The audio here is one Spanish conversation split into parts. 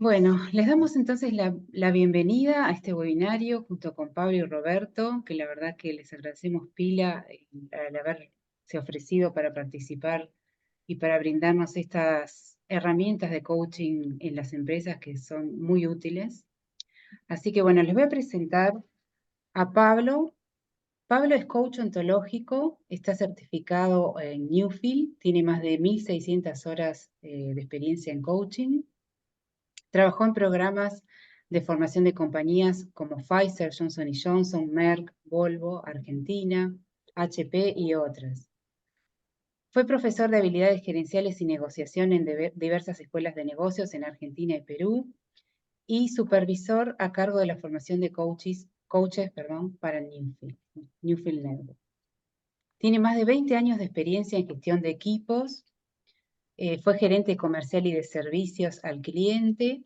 Bueno, les damos entonces la bienvenida a este webinario junto con Pablo y Roberto, que la verdad que les agradecemos pila al haberse ofrecido para participar y para brindarnos estas herramientas de coaching en las empresas que son muy útiles. Así que bueno, les voy a presentar a Pablo. Pablo es coach ontológico, está certificado en Newfield, tiene más de 1.600 horas de experiencia en coaching. Trabajó en programas de formación de compañías como Pfizer, Johnson Johnson, Merck, Volvo, Argentina, HP y otras. Fue profesor de habilidades gerenciales y negociación en diversas escuelas de negocios en Argentina y Perú y supervisor a cargo de la formación de coaches para Newfield Network. Tiene más de 20 años de experiencia en gestión de equipos, fue gerente comercial y de servicios al cliente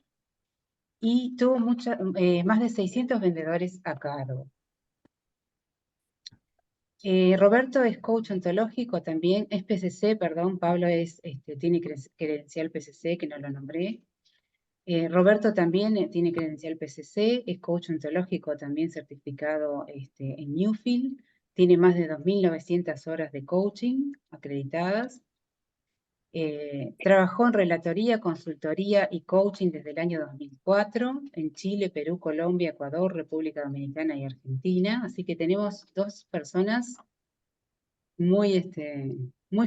y tuvo más de 600 vendedores a cargo. Roberto es coach ontológico también, es PCC, perdón, Pablo tiene credencial PCC, que no lo nombré. Roberto también tiene credencial PCC, es coach ontológico también certificado en Newfield, tiene más de 2.900 horas de coaching acreditadas. Trabajó en relatoría, consultoría y coaching desde el año 2004 en Chile, Perú, Colombia, Ecuador, República Dominicana y Argentina. Así que tenemos dos personas muy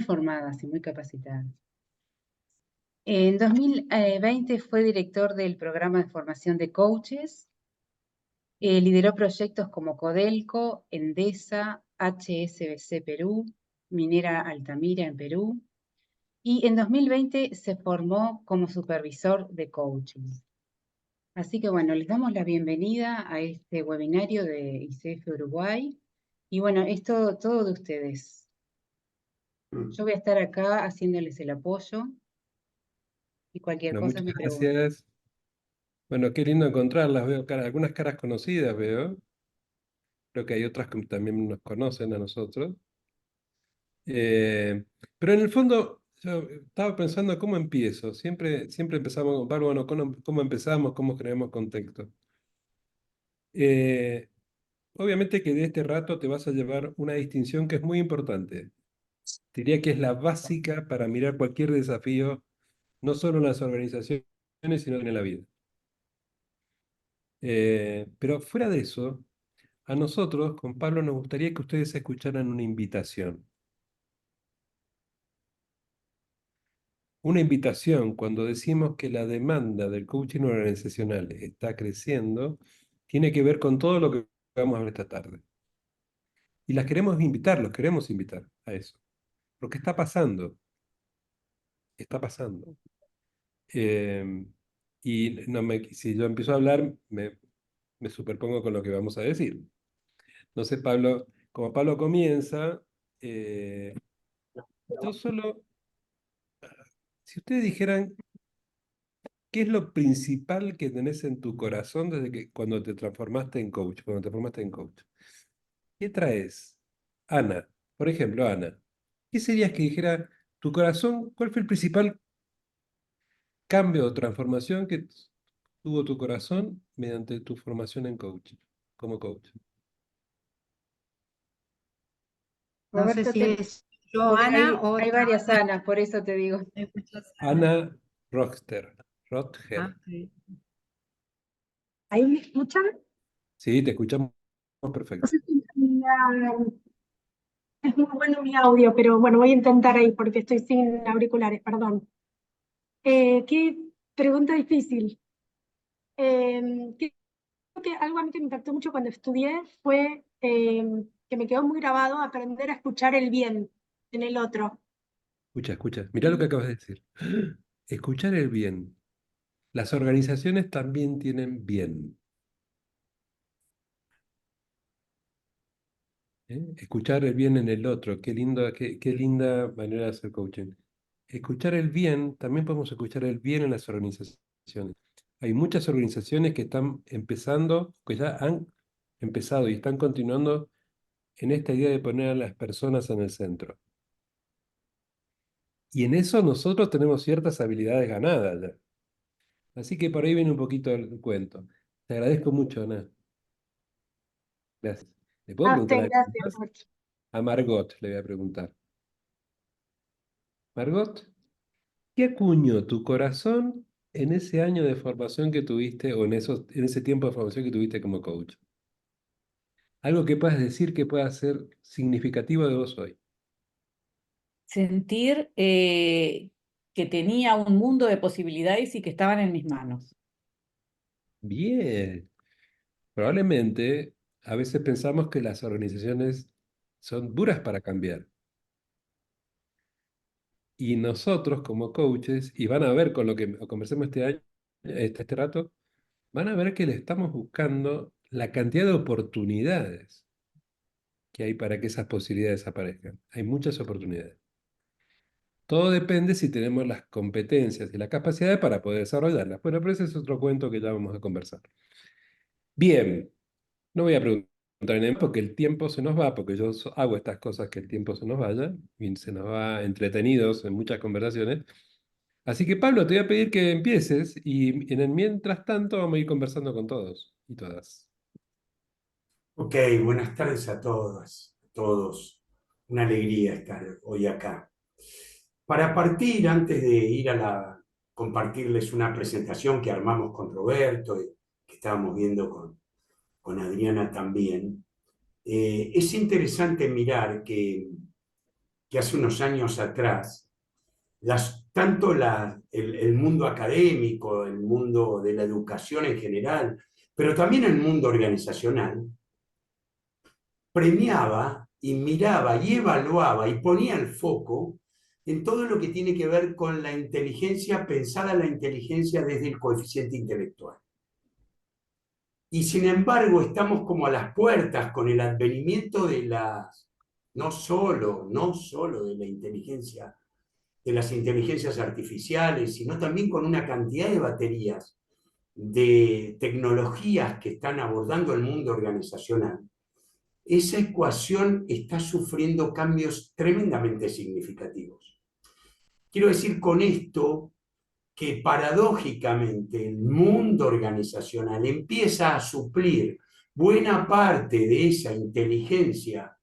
formadas y muy capacitadas. En 2020 fue director del programa de formación de coaches. Lideró proyectos como Codelco, Endesa, HSBC Perú, Minera Altamira en Perú. Y en 2020 se formó como supervisor de coaching. Así que bueno, les damos la bienvenida a este webinario de ICF Uruguay. Y bueno, es todo de ustedes. Yo voy a estar acá haciéndoles el apoyo y cualquier Bueno, cosa muchas me preguntan. gracias. Bueno, qué lindo encontrarlas. Veo algunas caras conocidas, veo. Creo que hay otras que también nos conocen a nosotros. Pero en el fondo, yo estaba pensando cómo empiezo. Siempre empezamos, bueno, cómo empezamos, cómo creamos contexto. Eh, Obviamente que de este rato te vas a llevar una distinción que es muy importante. Diría que es la básica para mirar cualquier desafío, no solo en las organizaciones, sino en la vida. Pero fuera de eso, a nosotros, con Pablo, nos gustaría que ustedes escucharan una invitación. Una invitación cuando decimos que la demanda del coaching organizacional está creciendo, tiene que ver con todo lo que vamos a ver esta tarde. Y las queremos invitar, los queremos invitar a eso. Porque está pasando, está pasando. Eh, y si yo empiezo a hablar, me superpongo con lo que vamos a decir. No sé, Pablo, como Pablo comienza, yo solo, si ustedes dijeran, ¿qué es lo principal que tenés en tu corazón desde que cuando te transformaste en coach, cuando te formaste en coach? ¿Qué traes? Ana, por ejemplo, Ana, ¿qué serías que dijera tu corazón? ¿Cuál fue el principal cambio o transformación que tuvo tu corazón mediante tu formación en coach, como coach? No sé Roberto, si es yo, porque Ana, o hay otra. varias Anas, por eso te digo. ¿Me escuchas, Ana? Ana Rochter. Ah, Rother. sí. ¿Ahí me escuchan? Sí, te escuchamos No perfecto. sé si es muy bueno mi audio, pero bueno, voy a intentar ahí porque estoy sin auriculares, perdón. Qué pregunta difícil. Creo que algo a mí que me impactó mucho cuando estudié fue que me quedó muy grabado aprender a escuchar el bien en el otro. Escucha. Mirá lo que acabas de decir. Escuchar el bien. Las organizaciones también tienen bien. ¿Eh? Escuchar el bien en el otro. Qué linda manera de hacer coaching. Escuchar el bien, también podemos escuchar el bien en las organizaciones. Hay muchas organizaciones que están empezando, que ya han empezado y están continuando en esta idea de poner a las personas en el centro. Y en eso nosotros tenemos ciertas habilidades ganadas ya. Así que por ahí viene un poquito el cuento. Te agradezco mucho, Ana. Gracias. ¿Le puedo A preguntar usted, algo gracias. más? A Margot le voy a preguntar. Margot, ¿qué acuñó tu corazón en ese año de formación que tuviste o en ese tiempo de formación que tuviste como coach? Algo que puedas decir que pueda ser significativo de vos hoy. Sentir que tenía un mundo de posibilidades y que estaban en mis manos. Bien. Probablemente a veces pensamos que las organizaciones son duras para cambiar. Y nosotros como coaches, y van a ver con lo que conversemos este año, este rato, van a ver que le estamos buscando la cantidad de oportunidades que hay para que esas posibilidades aparezcan. Hay muchas oportunidades. Todo depende si tenemos las competencias y las capacidades para poder desarrollarlas. Bueno, pero ese es otro cuento que ya vamos a conversar. Bien, no voy a preguntar nada más porque el tiempo se nos va, porque yo hago estas cosas que el tiempo se nos vaya y se nos va entretenidos en muchas conversaciones. Así que Pablo, te voy a pedir que empieces y en el mientras tanto vamos a ir conversando con todos y todas. Ok, buenas tardes a todas, a todos. Una alegría estar hoy acá. Para partir, antes de ir compartirles una presentación que armamos con Roberto y que estábamos viendo con Adriana también, es interesante mirar que hace unos años atrás, tanto el mundo académico, el mundo de la educación en general, pero también el mundo organizacional, premiaba y miraba y evaluaba y ponía el foco en todo lo que tiene que ver con la inteligencia, pensada la inteligencia desde el coeficiente intelectual. Y sin embargo, estamos como a las puertas con el advenimiento de no solo de la inteligencia, de las inteligencias artificiales, sino también con una cantidad de baterías de tecnologías que están abordando el mundo organizacional. Esa ecuación está sufriendo cambios tremendamente significativos. Quiero decir con esto que paradójicamente el mundo organizacional empieza a suplir buena parte de esa inteligencia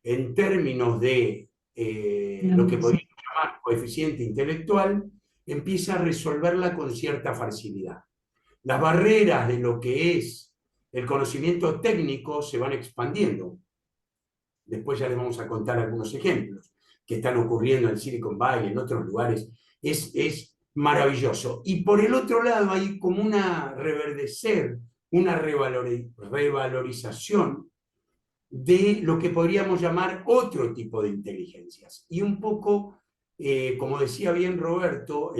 en términos de lo que podríamos llamar coeficiente intelectual, empieza a resolverla con cierta facilidad. Las barreras de lo que es el conocimiento técnico se van expandiendo. Después ya les vamos a contar algunos ejemplos que están ocurriendo en Silicon Valley, en otros lugares. Es maravilloso. Y por el otro lado hay como una reverdecer, una revalorización de lo que podríamos llamar otro tipo de inteligencias. Y un poco, como decía bien Roberto,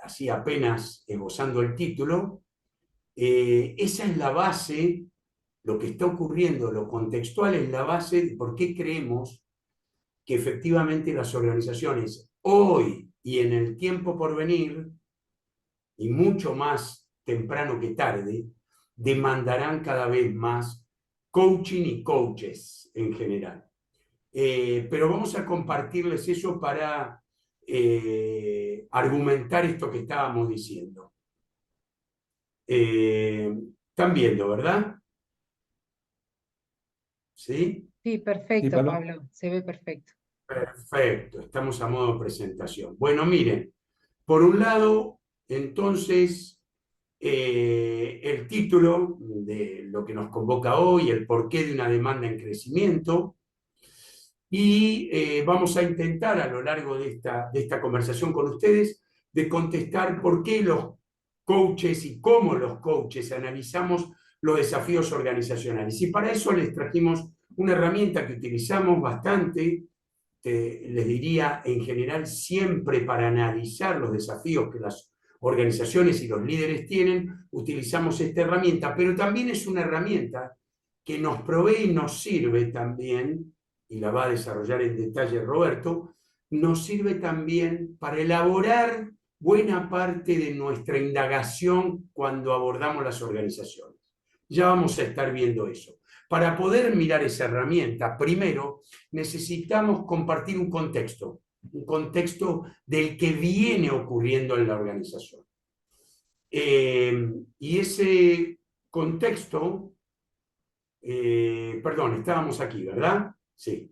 así apenas esbozando el título, esa es la base. Lo que está ocurriendo, lo contextual, es la base de por qué creemos que efectivamente las organizaciones hoy y en el tiempo por venir, y mucho más temprano que tarde, demandarán cada vez más coaching y coaches en general. Pero vamos a compartirles eso para argumentar esto que estábamos diciendo. Están viendo, ¿verdad? ¿Sí? Sí, Sí, perfecto, Pablo. Pablo, se ve perfecto. Perfecto, estamos a modo de presentación. Bueno, miren, por un lado, entonces, el título de lo que nos convoca hoy, el porqué de una demanda en crecimiento, y vamos a intentar a lo largo de esta conversación con ustedes de contestar por qué los coaches y cómo los coaches analizamos los desafíos organizacionales. Y para eso les trajimos una herramienta que utilizamos bastante, les diría en general siempre para analizar los desafíos que las organizaciones y los líderes tienen, utilizamos esta herramienta, pero también es una herramienta que nos provee y nos sirve también, y la va a desarrollar en detalle Roberto, nos sirve también para elaborar buena parte de nuestra indagación cuando abordamos las organizaciones. Ya vamos a estar viendo eso. Para poder mirar esa herramienta, primero necesitamos compartir un contexto del que viene ocurriendo en la organización. Y ese contexto, perdón, estábamos aquí, ¿verdad? Sí.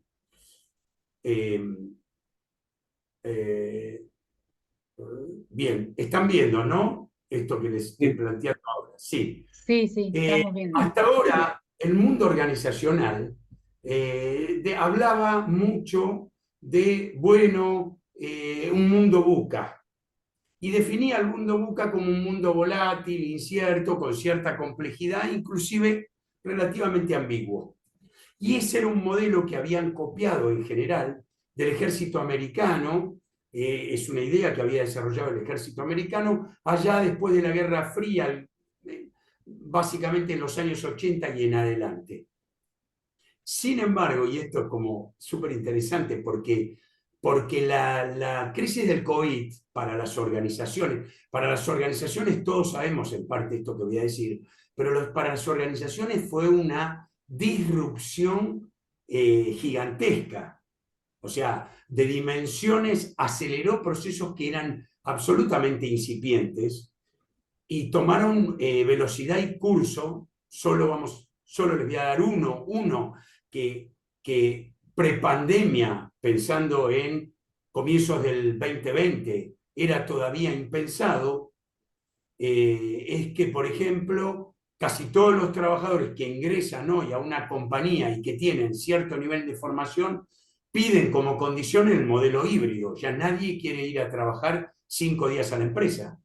Bien, están viendo, ¿no? Esto que les estoy Sí. planteando ahora. Sí. Sí, sí, estamos viendo. Hasta ahora, el mundo organizacional hablaba mucho de, bueno, un mundo VUCA, y definía el mundo VUCA como un mundo volátil, incierto, con cierta complejidad, inclusive relativamente ambiguo. Y ese era un modelo que habían copiado en general del ejército americano, es una idea que había desarrollado el ejército americano allá después de la Guerra Fría, básicamente en los años 80 y en adelante. Sin embargo, y esto es como súper interesante porque la crisis del COVID para las organizaciones todos sabemos en parte esto que voy a decir, pero para las organizaciones fue una disrupción gigantesca. O sea, de dimensiones, aceleró procesos que eran absolutamente incipientes y tomaron velocidad y curso. Solo les voy a dar uno que prepandemia, pensando en comienzos del 2020, era todavía impensado, es que, por ejemplo, casi todos los trabajadores que ingresan hoy a una compañía y que tienen cierto nivel de formación, piden como condición el modelo híbrido. Ya nadie quiere ir a trabajar 5 días a la empresa.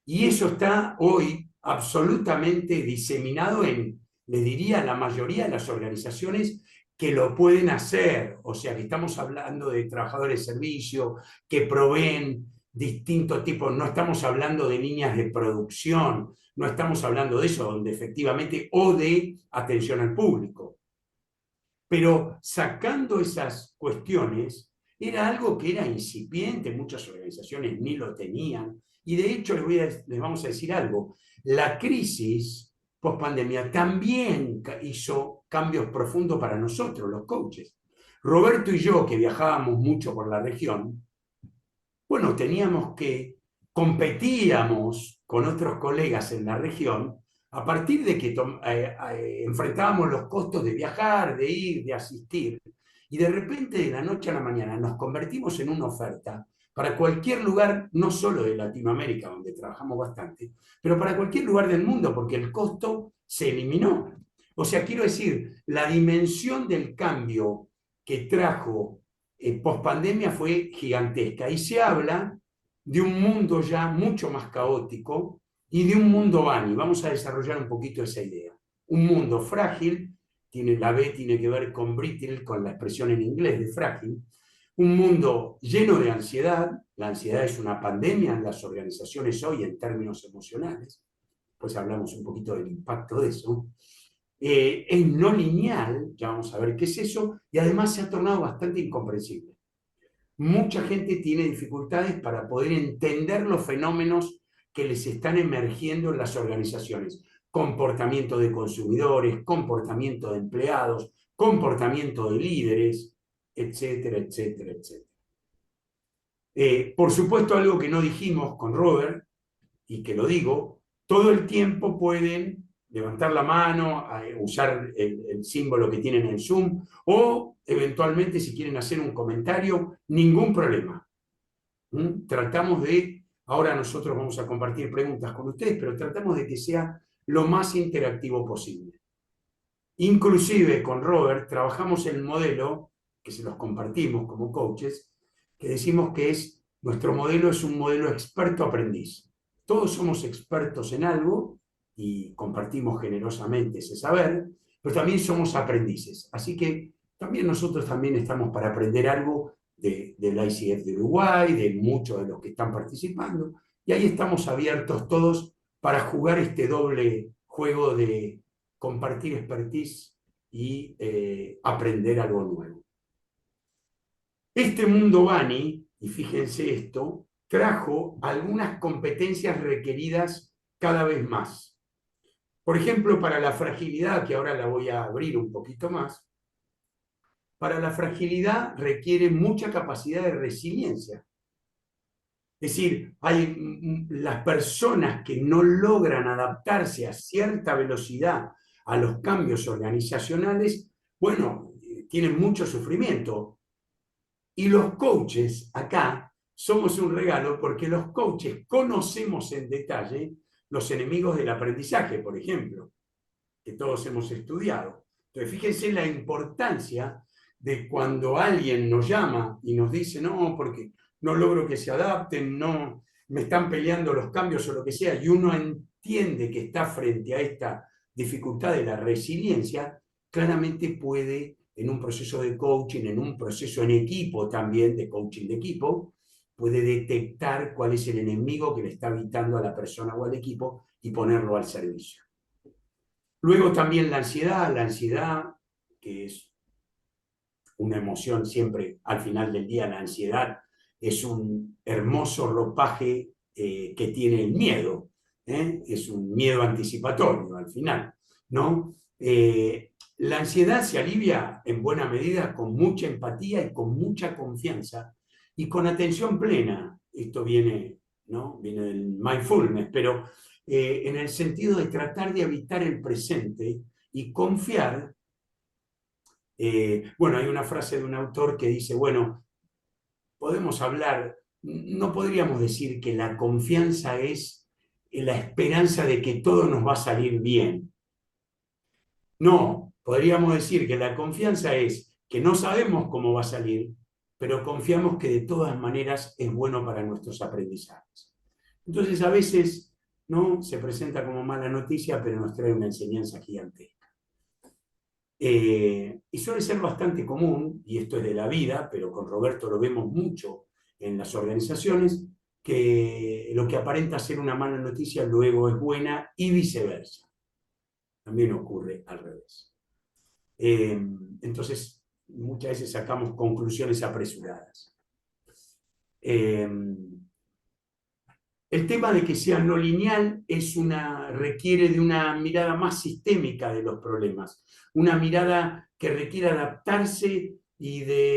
Y eso está hoy absolutamente diseminado en, les diría, la mayoría de las organizaciones que lo pueden hacer. O sea, que estamos hablando de trabajadores de servicio, que proveen distintos tipos, no estamos hablando de líneas de producción, no estamos hablando de eso, donde efectivamente, o de atención al público. Pero sacando esas cuestiones, era algo que era incipiente, muchas organizaciones ni lo tenían, y de hecho les vamos a decir algo, la crisis post-pandemia también hizo cambios profundos para nosotros, los coaches. Roberto y yo, que viajábamos mucho por la región, bueno, competíamos con otros colegas en la región a partir de que enfrentábamos los costos de viajar, de ir, de asistir, y de repente de la noche a la mañana nos convertimos en una oferta para cualquier lugar, no solo de Latinoamérica, donde trabajamos bastante, pero para cualquier lugar del mundo, porque el costo se eliminó. O sea, quiero decir, la dimensión del cambio que trajo post-pandemia fue gigantesca, y se habla de un mundo ya mucho más caótico y de un mundo Bani. Vamos a desarrollar un poquito esa idea. Un mundo frágil, la B tiene que ver con brittle, con la expresión en inglés de frágil. Un mundo lleno de ansiedad. La ansiedad es una pandemia en las organizaciones hoy en términos emocionales. Pues hablamos un poquito del impacto de eso. Es no lineal, ya vamos a ver qué es eso, y además se ha tornado bastante incomprensible. Mucha gente tiene dificultades para poder entender los fenómenos que les están emergiendo en las organizaciones. Comportamiento de consumidores, comportamiento de empleados, comportamiento de líderes, etcétera, etcétera, etcétera. Por supuesto, algo que no dijimos con Robert, y que lo digo, todo el tiempo pueden levantar la mano, usar el símbolo que tienen en Zoom, o eventualmente si quieren hacer un comentario, ningún problema. Tratamos de, ahora nosotros vamos a compartir preguntas con ustedes, pero tratamos de que sea lo más interactivo posible. Inclusive con Robert trabajamos el modelo, que se los compartimos como coaches, que decimos que nuestro modelo es un modelo experto-aprendiz. Todos somos expertos en algo y compartimos generosamente ese saber, pero también somos aprendices. Así que también nosotros también estamos para aprender algo del ICF de Uruguay, de muchos de los que están participando, y ahí estamos abiertos todos para jugar este doble juego de compartir expertise y aprender algo nuevo. Este mundo Bani, y fíjense esto, trajo algunas competencias requeridas cada vez más. Por ejemplo, para la fragilidad, que ahora la voy a abrir un poquito más, para la fragilidad requiere mucha capacidad de resiliencia. Es decir, hay las personas que no logran adaptarse a cierta velocidad a los cambios organizacionales, bueno, tienen mucho sufrimiento. Y los coaches acá somos un regalo porque los coaches conocemos en detalle los enemigos del aprendizaje, por ejemplo, que todos hemos estudiado. Entonces, fíjense la importancia de cuando alguien nos llama y nos dice, no, porque no logro que se adapten, no, me están peleando los cambios o lo que sea, y uno entiende que está frente a esta dificultad de la resiliencia, claramente puede, en un proceso de coaching, en un proceso en equipo también, de coaching de equipo, puede detectar cuál es el enemigo que le está evitando a la persona o al equipo y ponerlo al servicio. Luego también la ansiedad, que es una emoción siempre, al final del día, la ansiedad es un hermoso ropaje que tiene el miedo, es un miedo anticipatorio al final, ¿no? La ansiedad se alivia en buena medida con mucha empatía y con mucha confianza y con atención plena. Esto viene, ¿no? Viene del mindfulness, pero en el sentido de tratar de habitar el presente y confiar. Bueno, hay una frase de un autor que dice, bueno, podemos hablar, no podríamos decir que la confianza es la esperanza de que todo nos va a salir bien. No, podríamos decir que la confianza es que no sabemos cómo va a salir, pero confiamos que de todas maneras es bueno para nuestros aprendizajes. Entonces, a veces, ¿no? Se presenta como mala noticia, pero nos trae una enseñanza gigantesca. Y suele ser bastante común, y esto es de la vida, pero con Roberto lo vemos mucho en las organizaciones, que lo que aparenta ser una mala noticia luego es buena y viceversa. También ocurre al revés. Entonces, muchas veces sacamos conclusiones apresuradas. El tema de que sea no lineal requiere de una mirada más sistémica de los problemas, una mirada que requiere adaptarse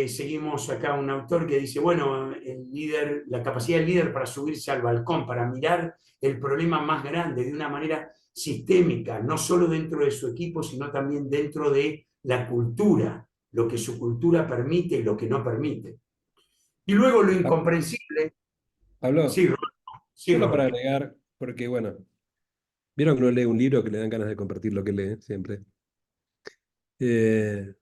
seguimos acá un autor que dice, bueno, la capacidad del líder para subirse al balcón, para mirar el problema más grande de una manera sistémica, no solo dentro de su equipo, sino también dentro de la cultura, lo que su cultura permite y lo que no permite. Y luego lo incomprensible. Pablo, Sí, sí, solo para Roberto. agregar, porque bueno, vieron que uno lee un libro que le dan ganas de compartir lo que lee siempre. Eh,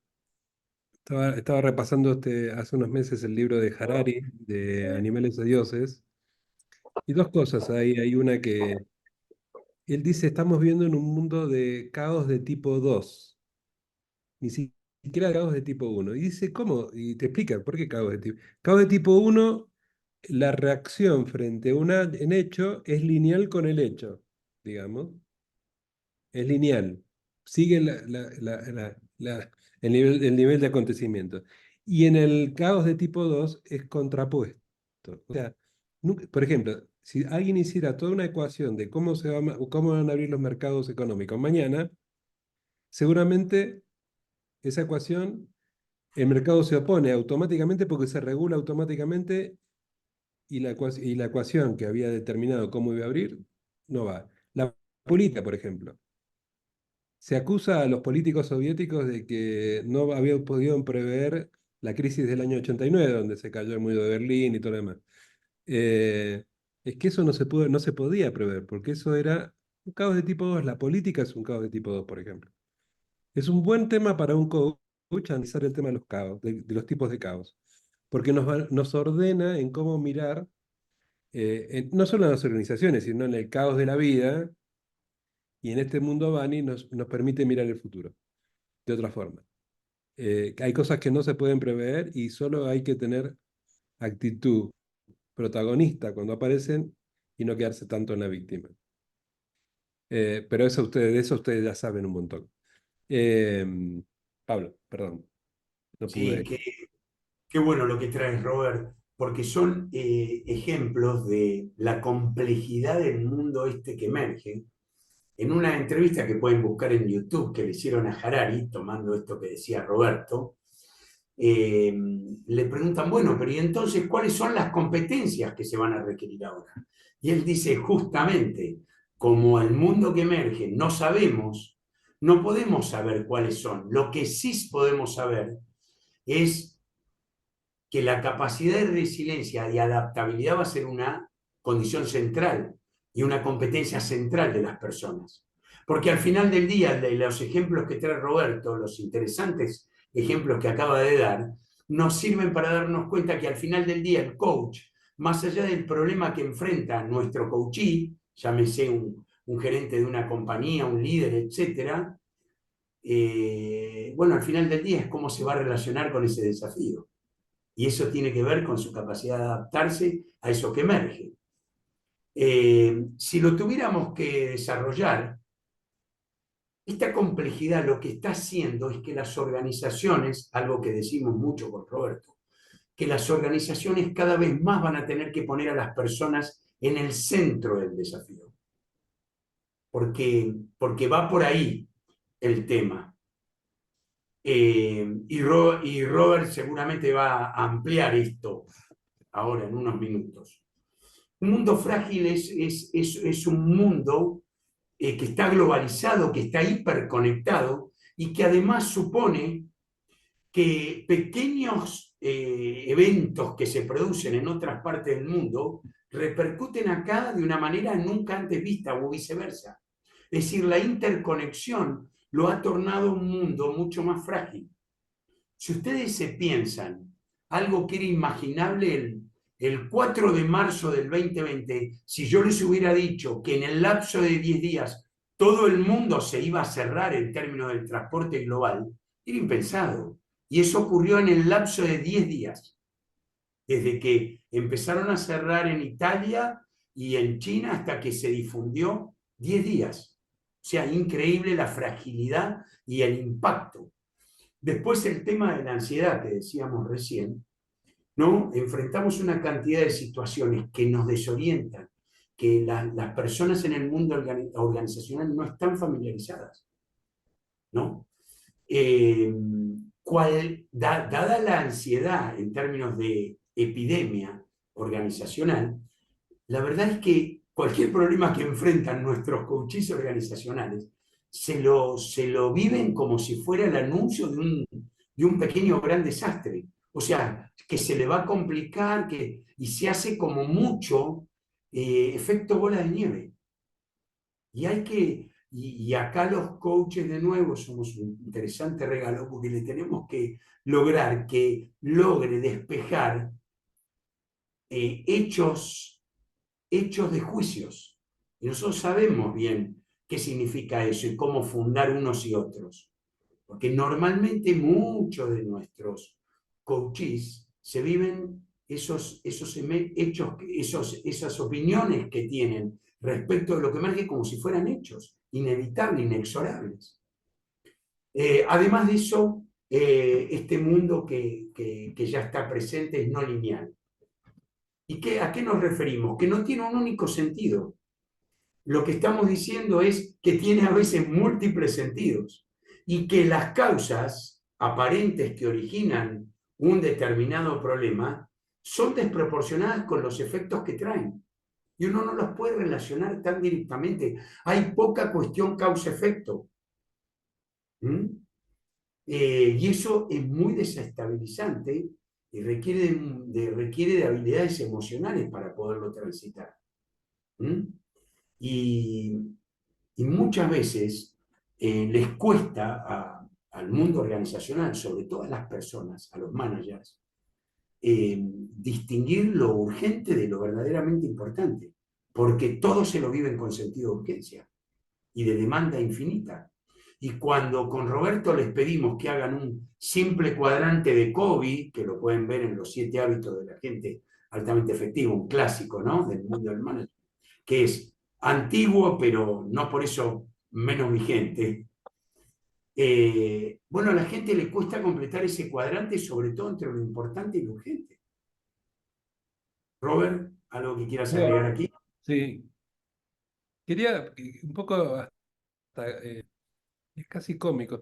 estaba repasando hace unos meses el libro de Harari, de Animales a Dioses, y dos cosas ahí. Hay una que él dice, estamos viviendo en un mundo de caos de tipo 2, ni siquiera caos de tipo 1. Y dice, ¿cómo? Y te explica, ¿por qué caos de tipo? Caos de tipo 1, la reacción frente a un hecho es lineal con el hecho, digamos. Es lineal. Sigue el nivel de acontecimiento. Y en el caos de tipo 2 es contrapuesto. O sea, por ejemplo, si alguien hiciera toda una ecuación de cómo van a abrir los mercados económicos mañana, seguramente esa ecuación, el mercado se opone automáticamente porque se regula automáticamente y la ecuación que había determinado cómo iba a abrir no va. La política, por ejemplo. Se acusa a los políticos soviéticos de que no habían podido prever la crisis del año 89, donde se cayó el muro de Berlín y todo lo demás. Es que eso no se podía prever, porque eso era un caos de tipo 2. La política es un caos de tipo 2, por ejemplo. Es un buen tema para un coach analizar el tema de los caos, de los tipos de caos, porque nos ordena en cómo mirar, no solo en las organizaciones, sino en el caos de la vida, y en este mundo Bani nos permite mirar el futuro de otra forma. Hay cosas que no se pueden prever y solo hay que tener actitud protagonista cuando aparecen y no quedarse tanto en la víctima. Pero de eso ustedes ya saben un montón. Pablo, perdón, no Sí, pude. qué bueno lo que traes, Robert, porque son ejemplos de la complejidad del mundo este que emerge. En una entrevista que pueden buscar en YouTube que le hicieron a Harari, tomando esto que decía Roberto, le preguntan, bueno, pero ¿y entonces cuáles son las competencias que se van a requerir ahora? Y él dice, justamente, como el mundo que emerge no sabemos, no podemos saber cuáles son. Lo que sí podemos saber es que la capacidad de resiliencia y adaptabilidad va a ser una condición central y una competencia central de las personas. Porque al final del día, de los ejemplos que trae Roberto, los interesantes ejemplos que acaba de dar, nos sirven para darnos cuenta que al final del día el coach, más allá del problema que enfrenta nuestro coachee, llámese un gerente de una compañía, un líder, etcétera, bueno, al final del día es cómo se va a relacionar con ese desafío. Y eso tiene que ver con su capacidad de adaptarse a eso que emerge. Si lo tuviéramos que desarrollar, esta complejidad lo que está haciendo es que las organizaciones, algo que decimos mucho con Roberto, que las organizaciones cada vez más van a tener que poner a las personas en el centro del desafío. Porque va por ahí el tema. Y Robert seguramente va a ampliar esto ahora en unos minutos. Un mundo frágil es un mundo que está globalizado, que está hiperconectado y que además supone que pequeños eventos que se producen en otras partes del mundo repercuten acá de una manera nunca antes vista o viceversa. Es decir, la interconexión lo ha tornado un mundo mucho más frágil. Si ustedes se piensan algo que era imaginable el 4 de marzo del 2020, si yo les hubiera dicho que en el lapso de 10 días todo el mundo se iba a cerrar en términos del transporte global, era impensado. Y eso ocurrió en el lapso de 10 días, desde que empezaron a cerrar en Italia y en China hasta que se difundió, 10 días. O sea, increíble la fragilidad y el impacto. Después el tema de la ansiedad que decíamos recién, ¿no? Enfrentamos una cantidad de situaciones que nos desorientan, que las personas en el mundo organizacional no están familiarizadas, ¿no? Dada la ansiedad en términos de epidemia organizacional, la verdad es que cualquier problema que enfrentan nuestros coaches organizacionales se lo viven como si fuera el anuncio de un pequeño gran desastre. O sea, que se le va a complicar y se hace como mucho efecto bola de nieve. Y acá los coaches de nuevo somos un interesante regalo porque le tenemos que lograr que logre despejar hechos de juicios. Y nosotros sabemos bien qué significa eso y cómo fundar unos y otros. Porque normalmente muchos de nuestros coaches se viven esos hechos, esas opiniones que tienen respecto de lo que emerge como si fueran hechos, inevitables, inexorables. Además de eso, este mundo que ya está presente es no lineal. ¿Y a qué nos referimos? Que no tiene un único sentido. Lo que estamos diciendo es que tiene a veces múltiples sentidos y que las causas aparentes que originan un determinado problema son desproporcionadas con los efectos que traen. Y uno no los puede relacionar tan directamente. Hay poca cuestión causa-efecto. Y eso es muy desestabilizante y requiere de habilidades emocionales para poderlo transitar. Y muchas veces les cuesta al mundo organizacional, sobre todo a las personas, a los managers, distinguir lo urgente de lo verdaderamente importante, porque todos se lo viven con sentido de urgencia y de demanda infinita. Y cuando con Roberto les pedimos que hagan un simple cuadrante de Covey, que lo pueden ver en los 7 hábitos de la gente altamente efectiva, un clásico, ¿no?, del mundo del management, que es antiguo, pero no por eso menos vigente. Bueno, a la gente le cuesta completar ese cuadrante, sobre todo entre lo importante y lo urgente. Robert, ¿algo que quieras agregar aquí? Sí, quería un poco, hasta, es casi cómico,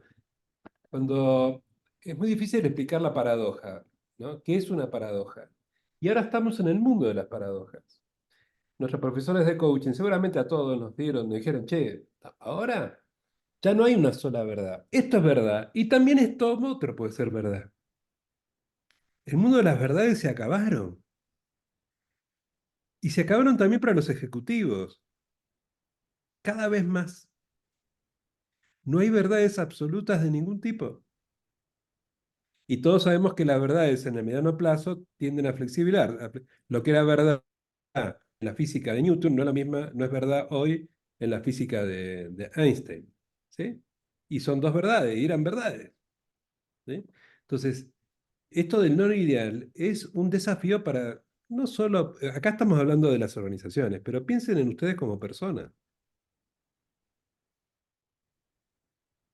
cuando es muy difícil explicar la paradoja, ¿no? ¿Qué es una paradoja? Y ahora estamos en el mundo de las paradojas. Nuestros profesores de coaching seguramente a todos nos dijeron, che, ahora ya no hay una sola verdad. Esto es verdad y también esto otro puede ser verdad. El mundo de las verdades se acabaron. Y se acabaron también para los ejecutivos. Cada vez más. No hay verdades absolutas de ningún tipo. Y todos sabemos que las verdades en el mediano plazo tienden a flexibilizar. Lo que era verdad en la física de Newton no es la misma, no es verdad hoy en la física de Einstein. ¿Sí? Y son dos verdades, y eran verdades. ¿Sí? Entonces, esto del no ideal es un desafío para, no solo, acá estamos hablando de las organizaciones, pero piensen en ustedes como personas.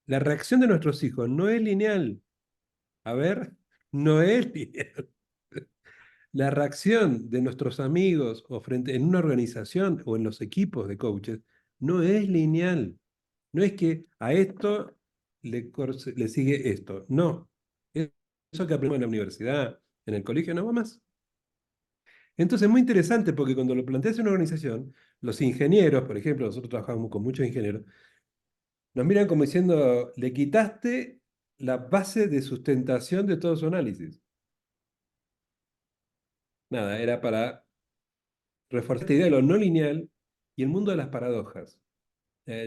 La reacción de nuestros hijos no es lineal. A ver, no es lineal. La reacción de nuestros amigos o frente en una organización o en los equipos de coaches no es lineal. No es que a esto le sigue esto. No. Eso que aprendemos en la universidad, en el colegio, no va más. Entonces es muy interesante porque cuando lo planteas en una organización, los ingenieros, por ejemplo, nosotros trabajamos con muchos ingenieros, nos miran como diciendo, le quitaste la base de sustentación de todo su análisis. Nada, era para reforzar esta idea de lo no lineal y el mundo de las paradojas.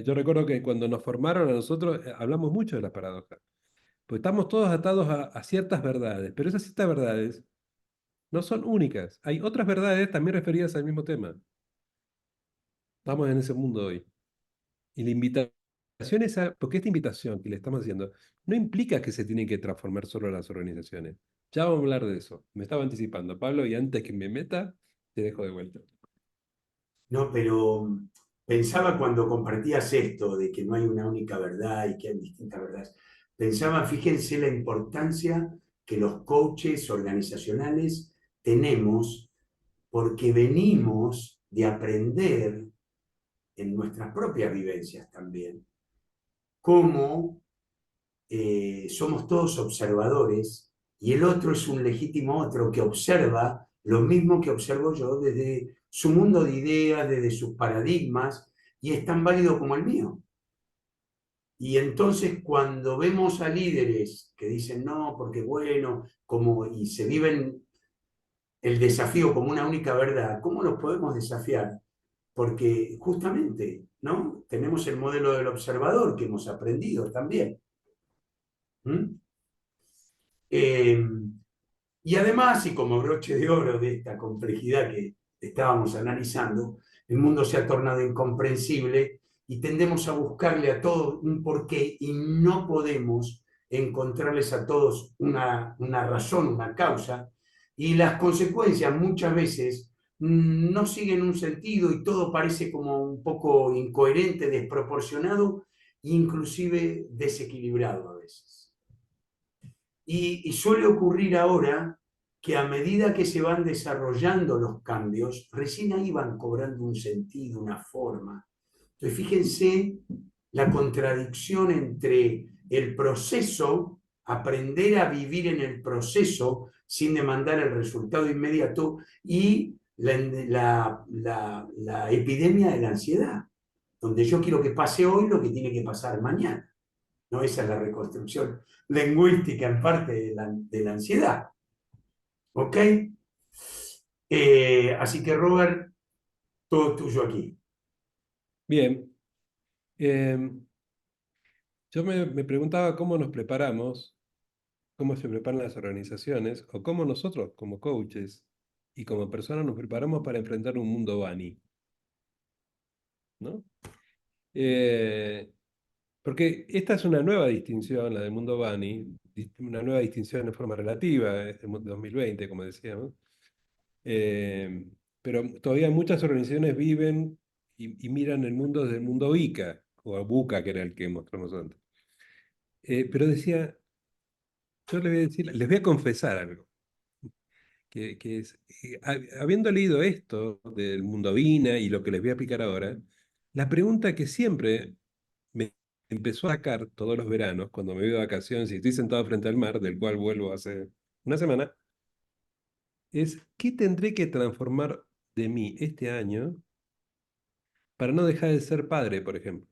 Yo recuerdo que cuando nos formaron a nosotros, hablamos mucho de las paradojas. Pues estamos todos atados a ciertas verdades, pero esas ciertas verdades no son únicas. Hay otras verdades también referidas al mismo tema. Estamos en ese mundo hoy. Y la invitación es porque esta invitación que le estamos haciendo no implica que se tienen que transformar solo las organizaciones. Ya vamos a hablar de eso. Me estaba anticipando, Pablo, y antes que me meta, te dejo de vuelta. No, pero pensaba cuando compartías esto de que no hay una única verdad y que hay distintas verdades, pensaba, fíjense la importancia que los coaches organizacionales tenemos porque venimos de aprender en nuestras propias vivencias también cómo somos todos observadores y el otro es un legítimo otro que observa lo mismo que observo yo desde su mundo de ideas, desde sus paradigmas, y es tan válido como el mío. Y entonces cuando vemos a líderes que dicen no, porque bueno, como, y se viven el desafío como una única verdad, ¿cómo los podemos desafiar? Porque justamente, ¿no? Tenemos el modelo del observador que hemos aprendido también. ¿Mm? Y además, y como broche de oro de esta complejidad que estábamos analizando, el mundo se ha tornado incomprensible y tendemos a buscarle a todo un porqué y no podemos encontrarles a todos una razón, una causa, y las consecuencias muchas veces no siguen un sentido y todo parece como un poco incoherente, desproporcionado e inclusive desequilibrado a veces. Y suele ocurrir ahora que a medida que se van desarrollando los cambios, recién ahí van cobrando un sentido, una forma. Entonces, fíjense la contradicción entre el proceso, aprender a vivir en el proceso sin demandar el resultado inmediato, y la epidemia de la ansiedad, donde yo quiero que pase hoy lo que tiene que pasar mañana. ¿No? Esa es la reconstrucción lingüística en parte de la ansiedad. ¿Ok? Así que, Robert, todo tuyo aquí. Bien. Yo me preguntaba cómo nos preparamos, cómo se preparan las organizaciones, o cómo nosotros, como coaches y como personas, nos preparamos para enfrentar un mundo Bani, ¿no? Porque esta es una nueva distinción, la del mundo Bani, una nueva distinción en forma relativa, es de 2020, como decíamos. Eh, pero todavía muchas organizaciones viven y miran el mundo desde el mundo Ica, o Buca, que era el que mostramos antes. Pero decía, yo les voy a decir, les voy a confesar algo, que es, habiendo leído esto del mundo Vina y lo que les voy a explicar ahora, la pregunta que siempre me empezó a sacar todos los veranos, cuando me voy de vacaciones y estoy sentado frente al mar, del cual vuelvo hace una semana, es ¿qué tendré que transformar de mí este año para no dejar de ser padre, por ejemplo?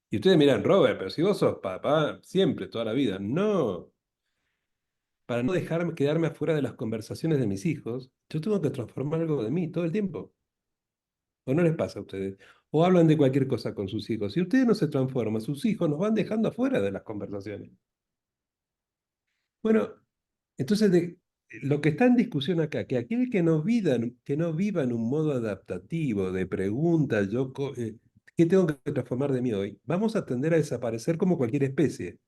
Y ustedes miran, Robert, pero si vos sos papá siempre, toda la vida. No, para no dejarme quedarme afuera de las conversaciones de mis hijos, yo tengo que transformar algo de mí todo el tiempo. ¿O no les pasa a ustedes? O hablan de cualquier cosa con sus hijos. Si ustedes no se transforman, sus hijos nos van dejando afuera de las conversaciones. Bueno, entonces lo que está en discusión acá, que aquel que no viva en un modo adaptativo de pregunta, ¿qué tengo que transformar de mí hoy? Vamos a tender a desaparecer como cualquier especie.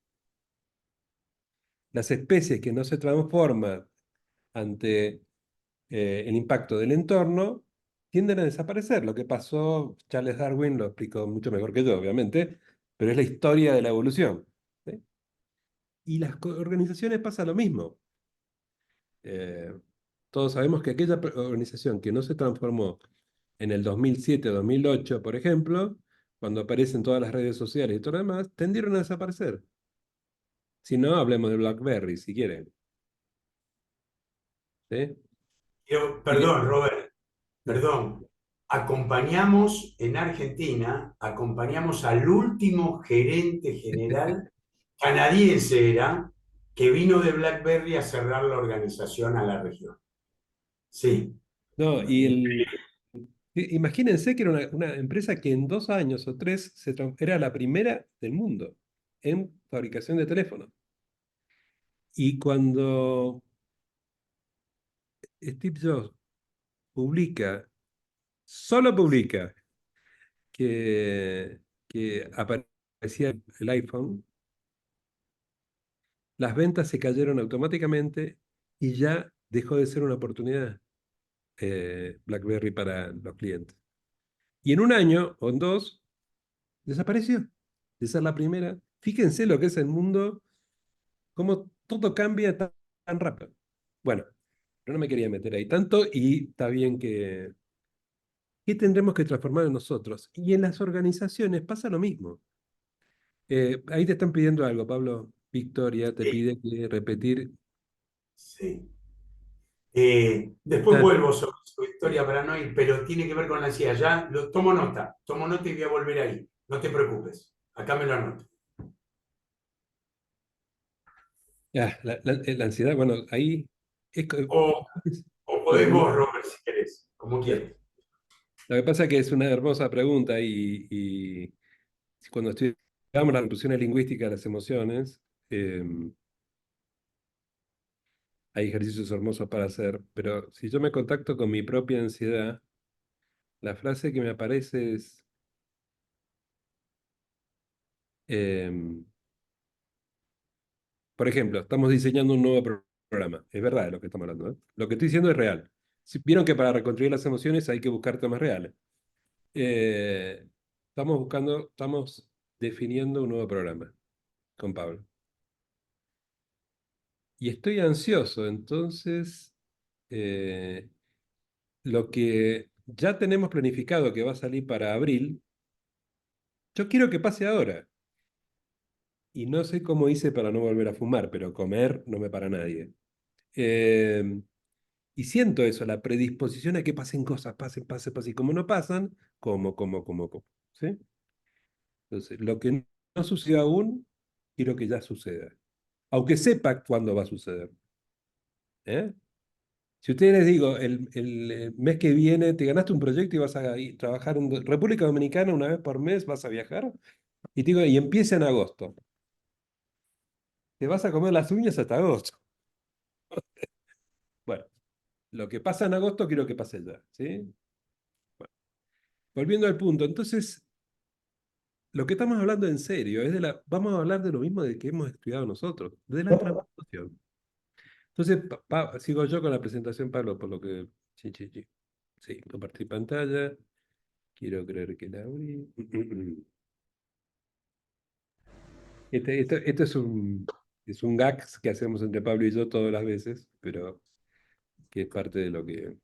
Las especies que no se transforman ante el impacto del entorno tienden a desaparecer. Lo que pasó, Charles Darwin lo explicó mucho mejor que yo, obviamente, pero es la historia de la evolución. ¿Sí? Y las organizaciones pasa lo mismo. Eh, todos sabemos que aquella organización que no se transformó en el 2007, 2008, por ejemplo, cuando aparecen todas las redes sociales y todo lo demás, tendieron a desaparecer. Si no, hablemos de BlackBerry, si quieren. ¿Sí? Perdón, Robert, perdón. Acompañamos en Argentina, acompañamos al último gerente general canadiense era, que vino de BlackBerry a cerrar la organización a la región. Sí. No, imagínense que era una empresa que en 2 años o 3 era la primera del mundo en fabricación de teléfonos. Y cuando Steve Jobs solo publica que aparecía el iPhone, las ventas se cayeron automáticamente y ya dejó de ser una oportunidad BlackBerry para los clientes. Y en un año o en 2, desapareció de ser la primera. Fíjense lo que es el mundo, cómo todo cambia tan rápido. Bueno, pero no me quería meter ahí tanto y está bien que... ¿Qué tendremos que transformar en nosotros? Y en las organizaciones pasa lo mismo. Ahí te están pidiendo algo, Pablo. Victoria te Sí, pide que repetir. sí. Después Ah, vuelvo sobre su historia para no ir, pero tiene que ver con la ansiedad. Ya tomo nota y voy a volver ahí. No te preocupes, acá me lo anoto. la ansiedad, bueno, ahí es, O, o lo podés que, vos, Robert, si querés, como quieras. lo que pasa es que es una hermosa pregunta y cuando estudiamos las reproducciones lingüísticas de las emociones, eh, hay ejercicios hermosos para hacer, pero si yo me contacto con mi propia ansiedad, la frase que me aparece es, em, por ejemplo, estamos diseñando un nuevo programa. Es verdad de lo que estamos hablando, ¿eh? Lo que estoy diciendo es real. Vieron que para reconstruir las emociones hay que buscar temas reales. Eh, estamos definiendo un nuevo programa con Pablo. Y estoy ansioso, entonces eh, lo que ya tenemos planificado que va a salir para abril, yo quiero que pase ahora. Y no sé cómo hice para no volver a fumar, pero comer no me para nadie. Eh, y siento eso, la predisposición a que pasen cosas, pasen. Y como no pasan, como. ¿Sí? Entonces, lo que no sucedió aún, quiero que ya suceda. Aunque sepa cuándo va a suceder. ¿Eh? Si ustedes les digo, el mes que viene te ganaste un proyecto y vas a trabajar en República Dominicana una vez por mes, vas a viajar, y te digo, y empieza en agosto. Te vas a comer las uñas hasta agosto. Bueno, lo que pasa en agosto quiero que pase ya, ¿sí? Bueno, volviendo al punto, entonces, lo que estamos hablando en serio es vamos a hablar de lo mismo de que hemos estudiado nosotros, de la transformación. Entonces, sigo yo con la presentación, Pablo, por lo que... Sí. Sí, compartir pantalla. Quiero creer que la abrí. Esto es un gag que hacemos entre Pablo y yo todas las veces, pero que es parte de lo que...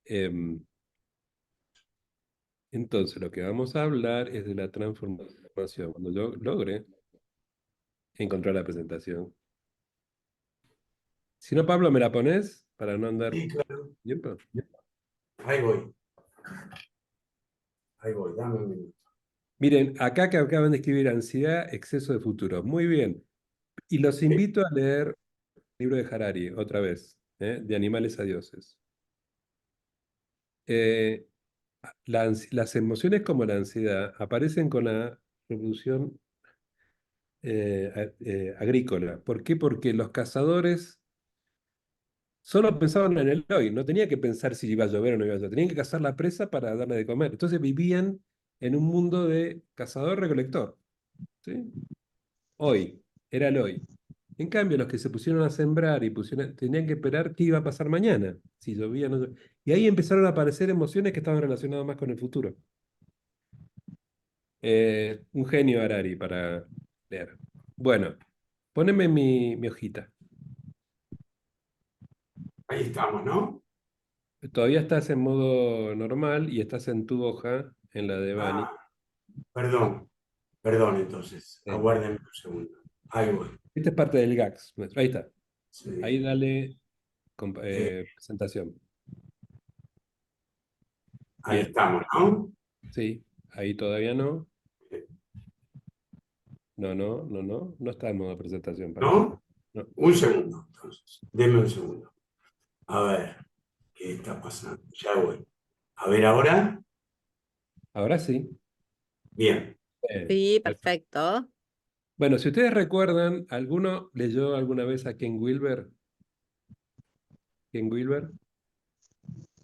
em, Entonces, lo que vamos a hablar es de la transformación. Cuando yo logre encontrar la presentación. Si no, Pablo, ¿me la pones para no andar Sí, claro. tiempo? Ahí voy. Ahí voy, dame un minuto. Miren, acá que acaban de escribir ansiedad, exceso de futuro. Muy bien. Y los invito a leer el libro de Harari, otra vez, de Animales a Dioses. Eh, las emociones como la ansiedad aparecen con la revolución agrícola. ¿Por qué? Porque los cazadores solo pensaban en el hoy, no tenía que pensar si iba a llover o no iba a llover, tenían que cazar la presa para darle de comer. Entonces vivían en un mundo de cazador-recolector. ¿Sí? Hoy, era el hoy. En cambio, los que se pusieron a sembrar y tenían que esperar qué iba a pasar mañana, si llovía o no llovía. Y ahí empezaron a aparecer emociones que estaban relacionadas más con el futuro. Un genio Harari para leer. Bueno, poneme mi hojita. Ahí estamos, ¿no? Todavía estás en modo normal y estás en tu hoja, en la de Bani. Ah, perdón, perdón entonces. Sí. Aguárdenme un segundo. Ahí voy. Esta es parte del GAX nuestro. Ahí está. Sí. Ahí dale Eh, presentación. ahí Bien. estamos, ¿no? Sí. Ahí todavía no. No, no, no, no. No está en modo presentación, parece. ¿No? No. Un segundo, entonces. Deme un segundo. A ver, ¿qué está pasando? Ya voy. A ver ahora. Ahora sí. Bien. Sí, Perfecto. perfecto. Bueno, si ustedes recuerdan, ¿alguno leyó alguna vez a Ken Wilber? ¿Ken Wilber?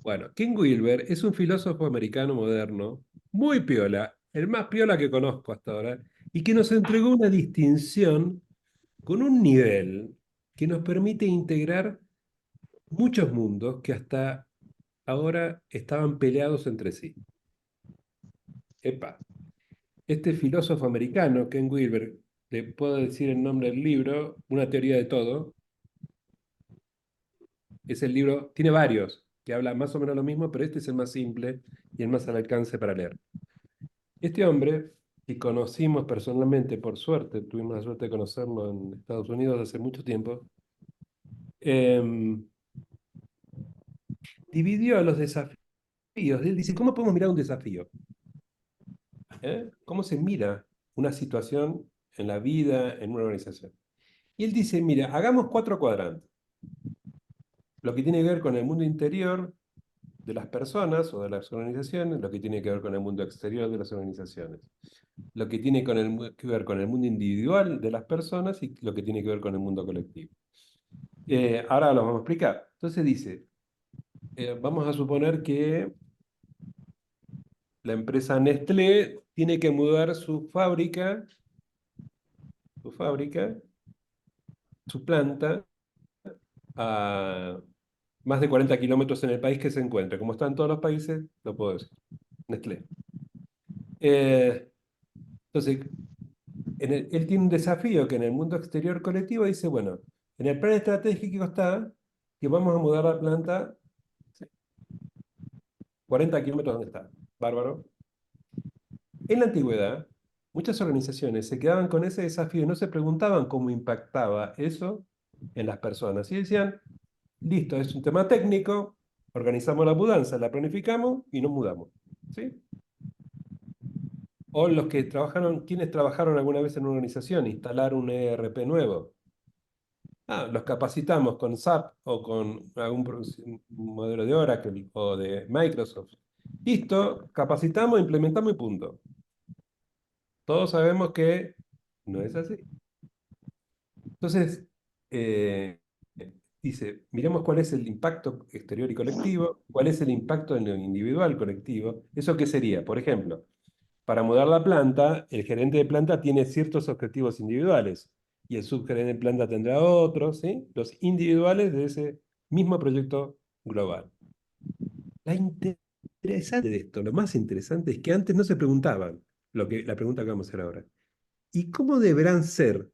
Bueno, Ken Wilber es un filósofo americano moderno, muy piola, el más piola que conozco hasta ahora, y que nos entregó una distinción con un nivel que nos permite integrar muchos mundos que hasta ahora estaban peleados entre sí. Epa, este filósofo americano, Ken Wilber, le puedo decir el nombre del libro, Una teoría de todo. Es el libro, tiene varios que hablan más o menos lo mismo, pero este es el más simple y el más al alcance para leer. Este hombre, que conocimos personalmente, por suerte, tuvimos la suerte de conocerlo en Estados Unidos hace mucho tiempo, dividió los desafíos. Él dice, ¿cómo podemos mirar un desafío? ¿Cómo se mira una situación en la vida, en una organización? Y él dice, mira, hagamos 4 cuadrantes. Lo que tiene que ver con el mundo interior de las personas o de las organizaciones, lo que tiene que ver con el mundo exterior de las organizaciones, lo que tiene que ver con el mundo individual de las personas y lo que tiene que ver con el mundo colectivo. Ahora lo vamos a explicar. Entonces dice, vamos a suponer que la empresa Nestlé tiene que mudar su planta a más de 40 kilómetros en el país que se encuentra. Como está en todos los países, lo puedo decir. Nestlé. Entonces, él tiene un desafío que en el mundo exterior colectivo dice, bueno, en el plan estratégico está que vamos a mudar la planta 40 kilómetros donde está. Bárbaro. En la antigüedad, muchas organizaciones se quedaban con ese desafío y no se preguntaban cómo impactaba eso en las personas. Y decían, listo, es un tema técnico, organizamos la mudanza, la planificamos y nos mudamos. ¿Sí? O los que trabajaron, quienes trabajaron alguna vez en una organización, instalar un ERP nuevo. Los capacitamos con SAP o con un modelo de Oracle o de Microsoft. Listo, capacitamos, implementamos y punto. Todos sabemos que no es así. Entonces, eh, dice, miremos cuál es el impacto exterior y colectivo, cuál es el impacto en lo individual colectivo. ¿Eso qué sería? Por ejemplo, para mudar la planta, el gerente de planta tiene ciertos objetivos individuales y el subgerente de planta tendrá otros, ¿sí? Los individuales de ese mismo proyecto global. Interesante de esto, lo más interesante es que antes no se preguntaban la pregunta que vamos a hacer ahora. ¿Y cómo deberán ser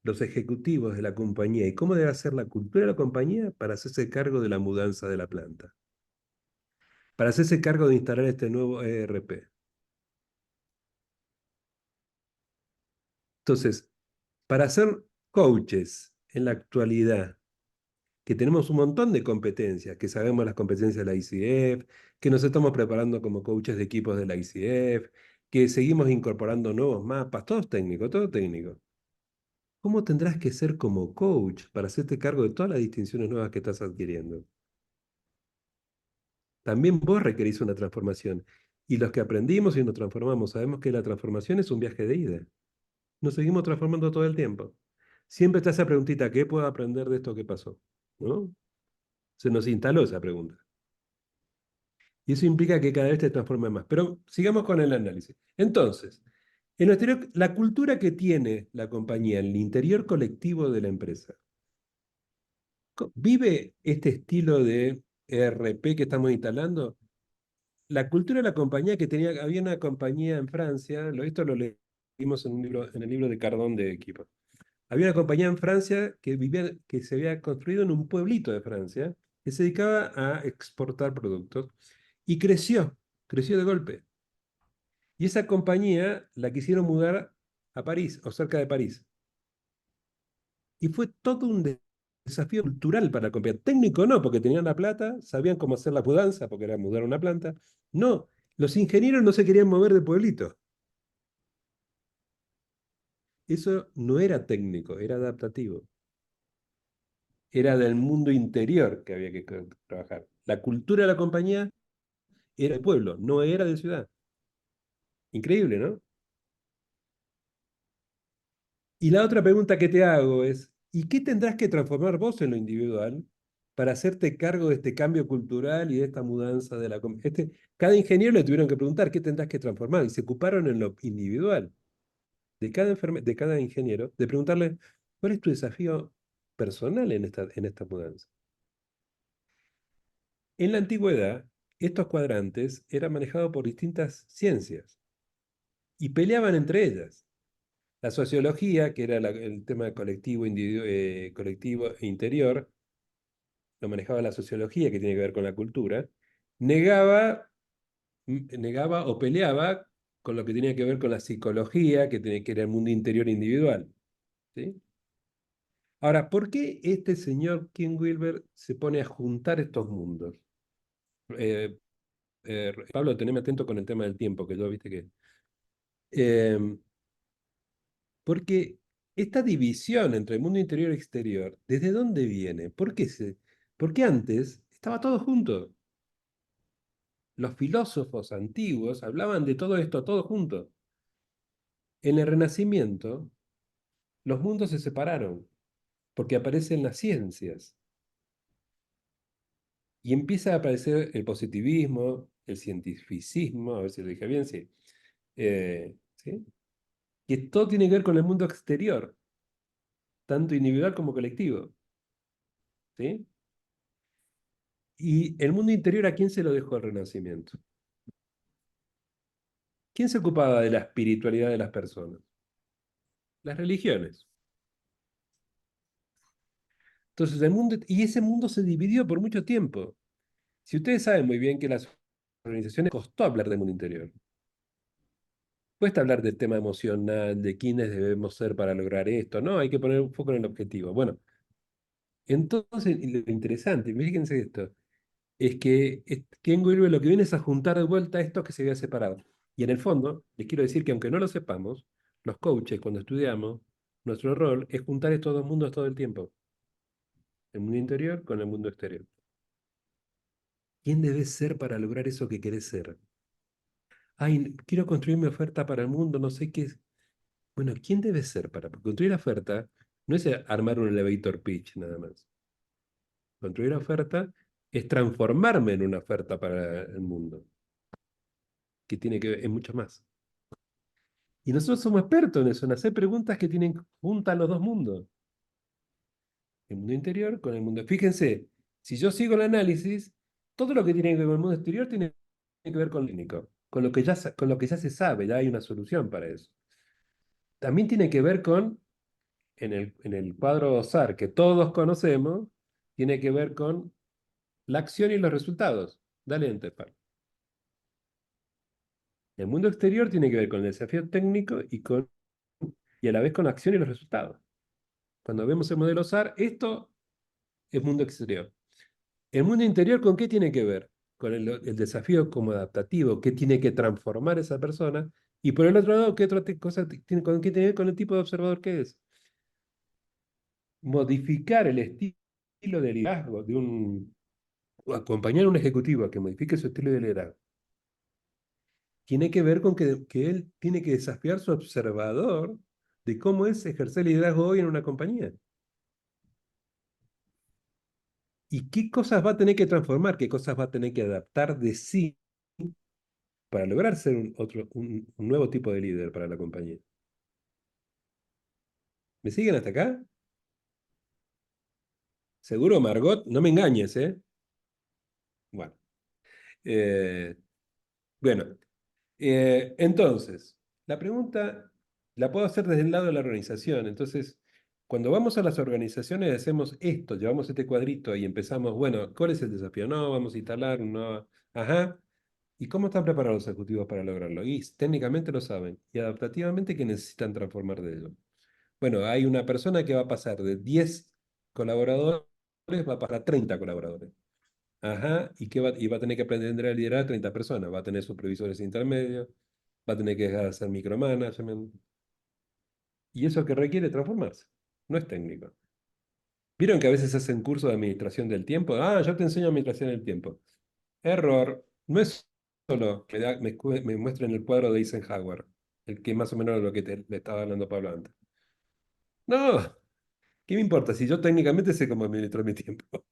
los ejecutivos de la compañía y cómo debe ser la cultura de la compañía para hacerse cargo de la mudanza de la planta? para hacerse cargo de instalar este nuevo ERP. Entonces, para ser coaches en la actualidad, que tenemos un montón de competencias, que sabemos las competencias de la ICF, que nos estamos preparando como coaches de equipos de la ICF, que seguimos incorporando nuevos mapas, todo técnico, todo técnico. ¿Cómo tendrás que ser como coach para hacerte cargo de todas las distinciones nuevas que estás adquiriendo? También vos requerís una transformación. Y los que aprendimos y nos transformamos, sabemos que la transformación es un viaje de ida. Nos seguimos transformando todo el tiempo. Siempre está esa preguntita, ¿qué puedo aprender de esto que pasó? ¿No? Se nos instaló esa pregunta. Y eso implica que cada vez te transformes más. Pero sigamos con el análisis. Entonces, en lo exterior, la cultura que tiene la compañía, el interior colectivo de la empresa, ¿vive este estilo de ERP que estamos instalando? La cultura de la compañía que tenía, había una compañía en Francia, esto lo leímos en el libro de Cardón de Equipo. Había una compañía en Francia que se había construido en un pueblito de Francia, que se dedicaba a exportar productos y creció de golpe. Y esa compañía la quisieron mudar a París, o cerca de París. Y fue todo un desafío cultural para la compañía. Técnico no, porque tenían la plata, sabían cómo hacer la mudanza, porque era mudar una planta. No, los ingenieros no se querían mover de pueblito. Eso no era técnico, era adaptativo. Era del mundo interior que había que trabajar. La cultura de la compañía era de pueblo, no era de ciudad. Increíble, ¿no? Y la otra pregunta que te hago es, ¿y qué tendrás que transformar vos en lo individual para hacerte cargo de este cambio cultural y de esta mudanza de la... cada ingeniero le tuvieron que preguntar qué tendrás que transformar y se ocuparon en lo individual de cada ingeniero de preguntarle, ¿cuál es tu desafío personal en esta mudanza? En la antigüedad, estos cuadrantes eran manejados por distintas ciencias y peleaban entre ellas. La sociología, que era el tema colectivo, colectivo e interior, lo manejaba la sociología, que tiene que ver con la cultura, negaba o peleaba con lo que tenía que ver con la psicología, que era el mundo interior individual. ¿Sí? Ahora, ¿por qué este señor Ken Wilber se pone a juntar estos mundos? Pablo, teneme atento con el tema del tiempo, que yo viste que... em, Porque esta división entre el mundo interior y exterior, ¿desde dónde viene? Porque antes estaba todo junto. Los filósofos antiguos hablaban de todo esto, todo junto. En el Renacimiento, los mundos se separaron, porque aparecen las ciencias. Y empieza a aparecer el positivismo, el cientificismo, a ver si lo dije bien, sí. ¿Sí? Que todo tiene que ver con el mundo exterior, tanto individual como colectivo. ¿Sí? ¿Y el mundo interior a quién se lo dejó el Renacimiento? ¿Quién se ocupaba de la espiritualidad de las personas? Las religiones. Entonces, y ese mundo se dividió por mucho tiempo. Si ustedes saben muy bien que las organizaciones costó hablar del mundo interior. Cuesta hablar del tema emocional, de quiénes debemos ser para lograr esto. No, hay que poner un foco en el objetivo. Bueno, entonces, y lo interesante, fíjense esto, es que Ken Wilber lo que viene es a juntar de vuelta esto que se había separado. Y en el fondo, les quiero decir que aunque no lo sepamos, los coaches, cuando estudiamos, nuestro rol es juntar estos dos mundos todo el tiempo. El mundo interior con el mundo exterior. ¿Quién debes ser para lograr eso que querés ser? Ay, quiero construir mi oferta para el mundo, no sé qué es. Bueno, ¿quién debes ser para construir la oferta? No es armar un elevator pitch nada más. Construir la oferta es transformarme en una oferta para el mundo, que tiene que ver, es mucho más. Y nosotros somos expertos en eso, en hacer preguntas que juntan los dos mundos. El mundo interior con el mundo... Fíjense, si yo sigo el análisis, todo lo que tiene que ver con el mundo exterior tiene que ver con lo clínico, con lo que ya se sabe, ya hay una solución para eso. También tiene que ver con, en el cuadro SAR que todos conocemos, tiene que ver con la acción y los resultados. Dale enter, Pablo. El mundo exterior tiene que ver con el desafío técnico y a la vez con la acción y los resultados. Cuando vemos el modelo SAR, esto es mundo exterior. ¿El mundo interior con qué tiene que ver? Con el desafío como adaptativo, qué tiene que transformar esa persona. Y por el otro lado, ¿qué otra cosa tiene, con qué tiene que ver con el tipo de observador que es? Modificar el estilo de liderazgo o acompañar a un ejecutivo a que modifique su estilo de liderazgo. Tiene que ver con que él tiene que desafiar su observador de cómo es ejercer liderazgo hoy en una compañía. ¿Y qué cosas va a tener que transformar? ¿Qué cosas va a tener que adaptar de sí para lograr ser un nuevo tipo de líder para la compañía? ¿Me siguen hasta acá? ¿Seguro, Margot? No me engañes, ¿eh? Bueno, eh, bueno, entonces, la pregunta la puedo hacer desde el lado de la organización. Entonces, cuando vamos a las organizaciones, hacemos esto, llevamos este cuadrito y empezamos, bueno, ¿cuál es el desafío? No, vamos a instalar una... Ajá. ¿Y cómo están preparados los ejecutivos para lograrlo? Y técnicamente lo saben. Y adaptativamente, ¿qué necesitan transformar de ello? Bueno, hay una persona que va a pasar de 10 colaboradores, va a pasar a 30 colaboradores. Ajá, y va a tener que aprender a liderar a 30 personas. Va a tener supervisores intermedios, va a tener que dejar de hacer micromanagement. Y eso que requiere transformarse. No es técnico. ¿Vieron que a veces hacen cursos de administración del tiempo? Ah, yo te enseño administración del tiempo. Error. No es solo que me muestren el cuadro de Eisenhower, el que más o menos es lo que le estaba hablando Pablo antes. No, ¿qué me importa si yo técnicamente sé cómo administrar mi tiempo?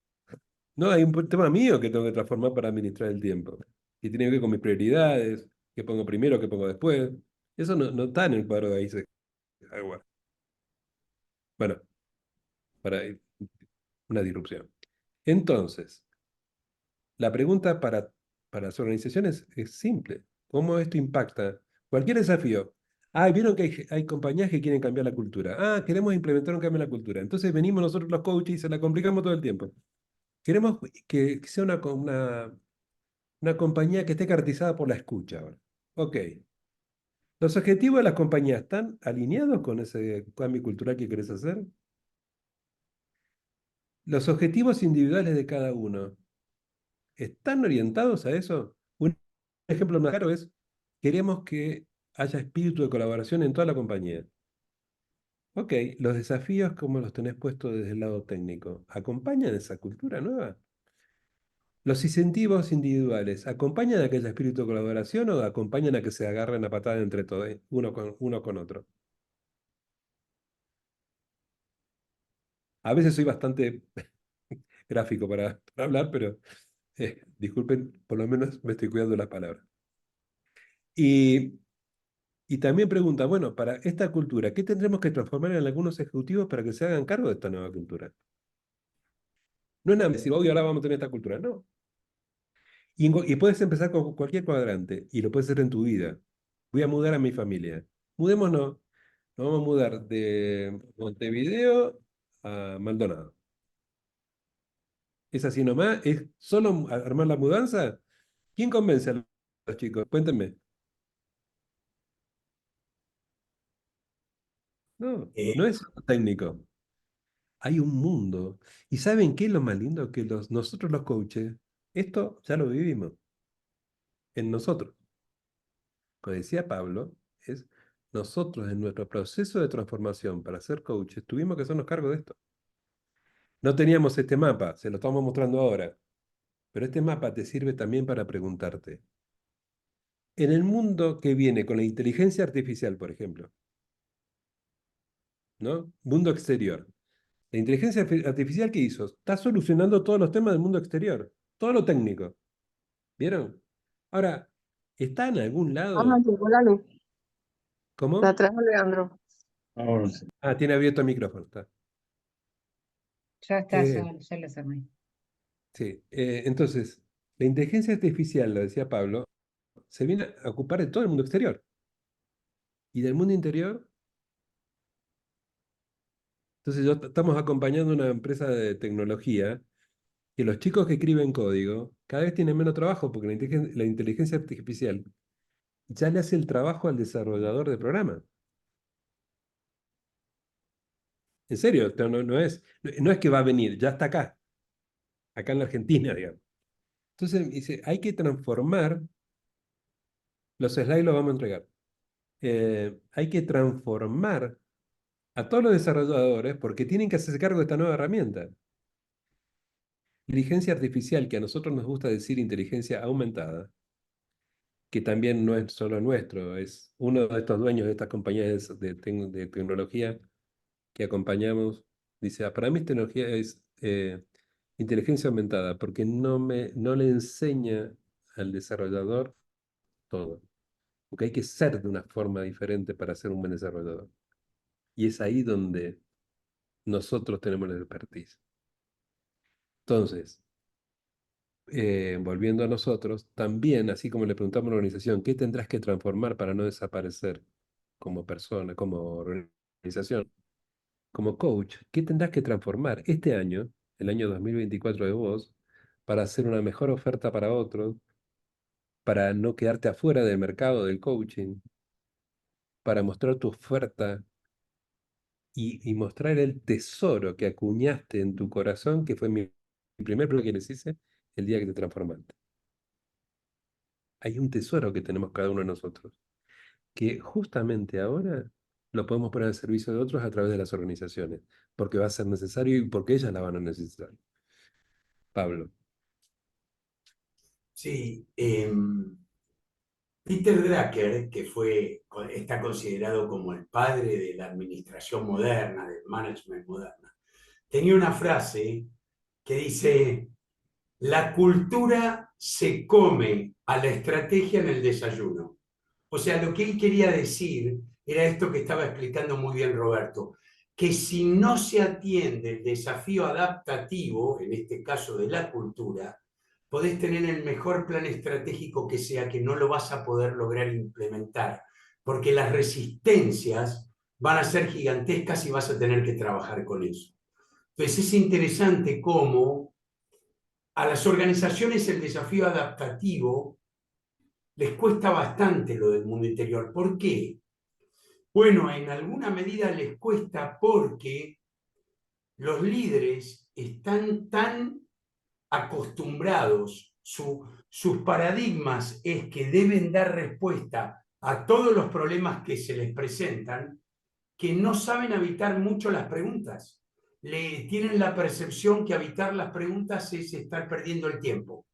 No, hay un tema mío que tengo que transformar para administrar el tiempo. Que tiene que ver con mis prioridades, qué pongo primero, qué pongo después. Eso no está en el cuadro de Eisenhower. Bueno, para una disrupción. Entonces, la pregunta para las organizaciones es simple. ¿Cómo esto impacta cualquier desafío? Ah, vieron que hay compañías que quieren cambiar la cultura. Ah, queremos implementar un cambio en la cultura. Entonces venimos nosotros los coaches y se la complicamos todo el tiempo. Queremos que sea una compañía que esté caracterizada por la escucha ahora. Ok. ¿Los objetivos de las compañías están alineados con ese cambio cultural que querés hacer? ¿Los objetivos individuales de cada uno están orientados a eso? Un ejemplo más claro es, queremos que haya espíritu de colaboración en toda la compañía. Ok, los desafíos, ¿cómo los tenés puestos desde el lado técnico? ¿Acompañan esa cultura nueva? ¿Los incentivos individuales acompañan a que haya espíritu de colaboración o acompañan a que se agarren a patada entre todos, uno con otro? A veces soy bastante gráfico para hablar, pero disculpen, por lo menos me estoy cuidando las palabras. Y, y también pregunta, bueno, para esta cultura, ¿qué tendremos que transformar en algunos ejecutivos para que se hagan cargo de esta nueva cultura? No es nada más decir, hoy ahora vamos a tener esta cultura, no. Y puedes empezar con cualquier cuadrante y lo puedes hacer en tu vida. Voy a mudar a mi familia. Mudémonos. Nos vamos a mudar de Montevideo a Maldonado. ¿Es así nomás? ¿Es solo armar la mudanza? ¿Quién convence a los chicos? Cuéntenme. No, no es técnico. Hay un mundo. ¿Y saben qué es lo más lindo? Que nosotros los coaches, esto ya lo vivimos en nosotros. Como decía Pablo, es nosotros en nuestro proceso de transformación para ser coaches tuvimos que hacernos cargo de esto. No teníamos este mapa, se lo estamos mostrando ahora, pero este mapa te sirve también para preguntarte, en el mundo que viene con la inteligencia artificial, por ejemplo, ¿no? Mundo exterior. La inteligencia artificial, ¿qué hizo? Está solucionando todos los temas del mundo exterior, todo lo técnico. ¿Vieron? Ahora, ¿está en algún Ajá, lado? llegó la luz. Está ¿Cómo? atrás, Leandro. Ahora sí. Ah, tiene abierto el micrófono. Está. Ya está, Eh, ya lo cerré. sí, entonces, la inteligencia artificial, lo decía Pablo, se viene a ocupar de todo el mundo exterior. Y del mundo interior, entonces estamos acompañando una empresa de tecnología que los chicos que escriben código cada vez tienen menos trabajo porque la inteligencia artificial ya le hace el trabajo al desarrollador de programa. En serio, no es que va a venir, ya está acá en la Argentina, digamos. Entonces, dice, hay que transformar, los slides los vamos a entregar. Hay que transformar a todos los desarrolladores porque tienen que hacerse cargo de esta nueva herramienta. Inteligencia artificial, que a nosotros nos gusta decir inteligencia aumentada, que también no es solo nuestro, es uno de estos dueños de estas compañías de tecnología que acompañamos, dice, para mí tecnología es inteligencia aumentada, porque no le enseña al desarrollador todo, porque hay que ser de una forma diferente para ser un buen desarrollador. Y es ahí donde nosotros tenemos la expertise. Entonces, volviendo a nosotros, también, así como le preguntamos a la organización, ¿qué tendrás que transformar para no desaparecer como persona, como organización? Como coach, ¿qué tendrás que transformar este año, el año 2024 de vos, para hacer una mejor oferta para otros, para no quedarte afuera del mercado del coaching, para mostrar tu oferta y mostrar el tesoro que acuñaste en tu corazón, que fue mi primer pregunta que les hice el día que te transformaste? Hay un tesoro que tenemos cada uno de nosotros, que justamente ahora lo podemos poner al servicio de otros a través de las organizaciones, porque va a ser necesario y porque ellas la van a necesitar. Pablo. Sí, Peter Drucker, que está considerado como el padre de la administración moderna, del management moderna, tenía una frase que dice: la cultura se come a la estrategia en el desayuno. O sea, lo que él quería decir era esto que estaba explicando muy bien Roberto, que si no se atiende el desafío adaptativo, en este caso de la cultura, podés tener el mejor plan estratégico que sea, que no lo vas a poder lograr implementar, porque las resistencias van a ser gigantescas y vas a tener que trabajar con eso. Entonces es interesante cómo a las organizaciones el desafío adaptativo les cuesta bastante lo del mundo interior. ¿Por qué? Bueno, en alguna medida les cuesta porque los líderes están tan acostumbrados, sus paradigmas es que deben dar respuesta a todos los problemas que se les presentan, que no saben habitar mucho las preguntas. Tienen la percepción que habitar las preguntas es estar perdiendo el tiempo.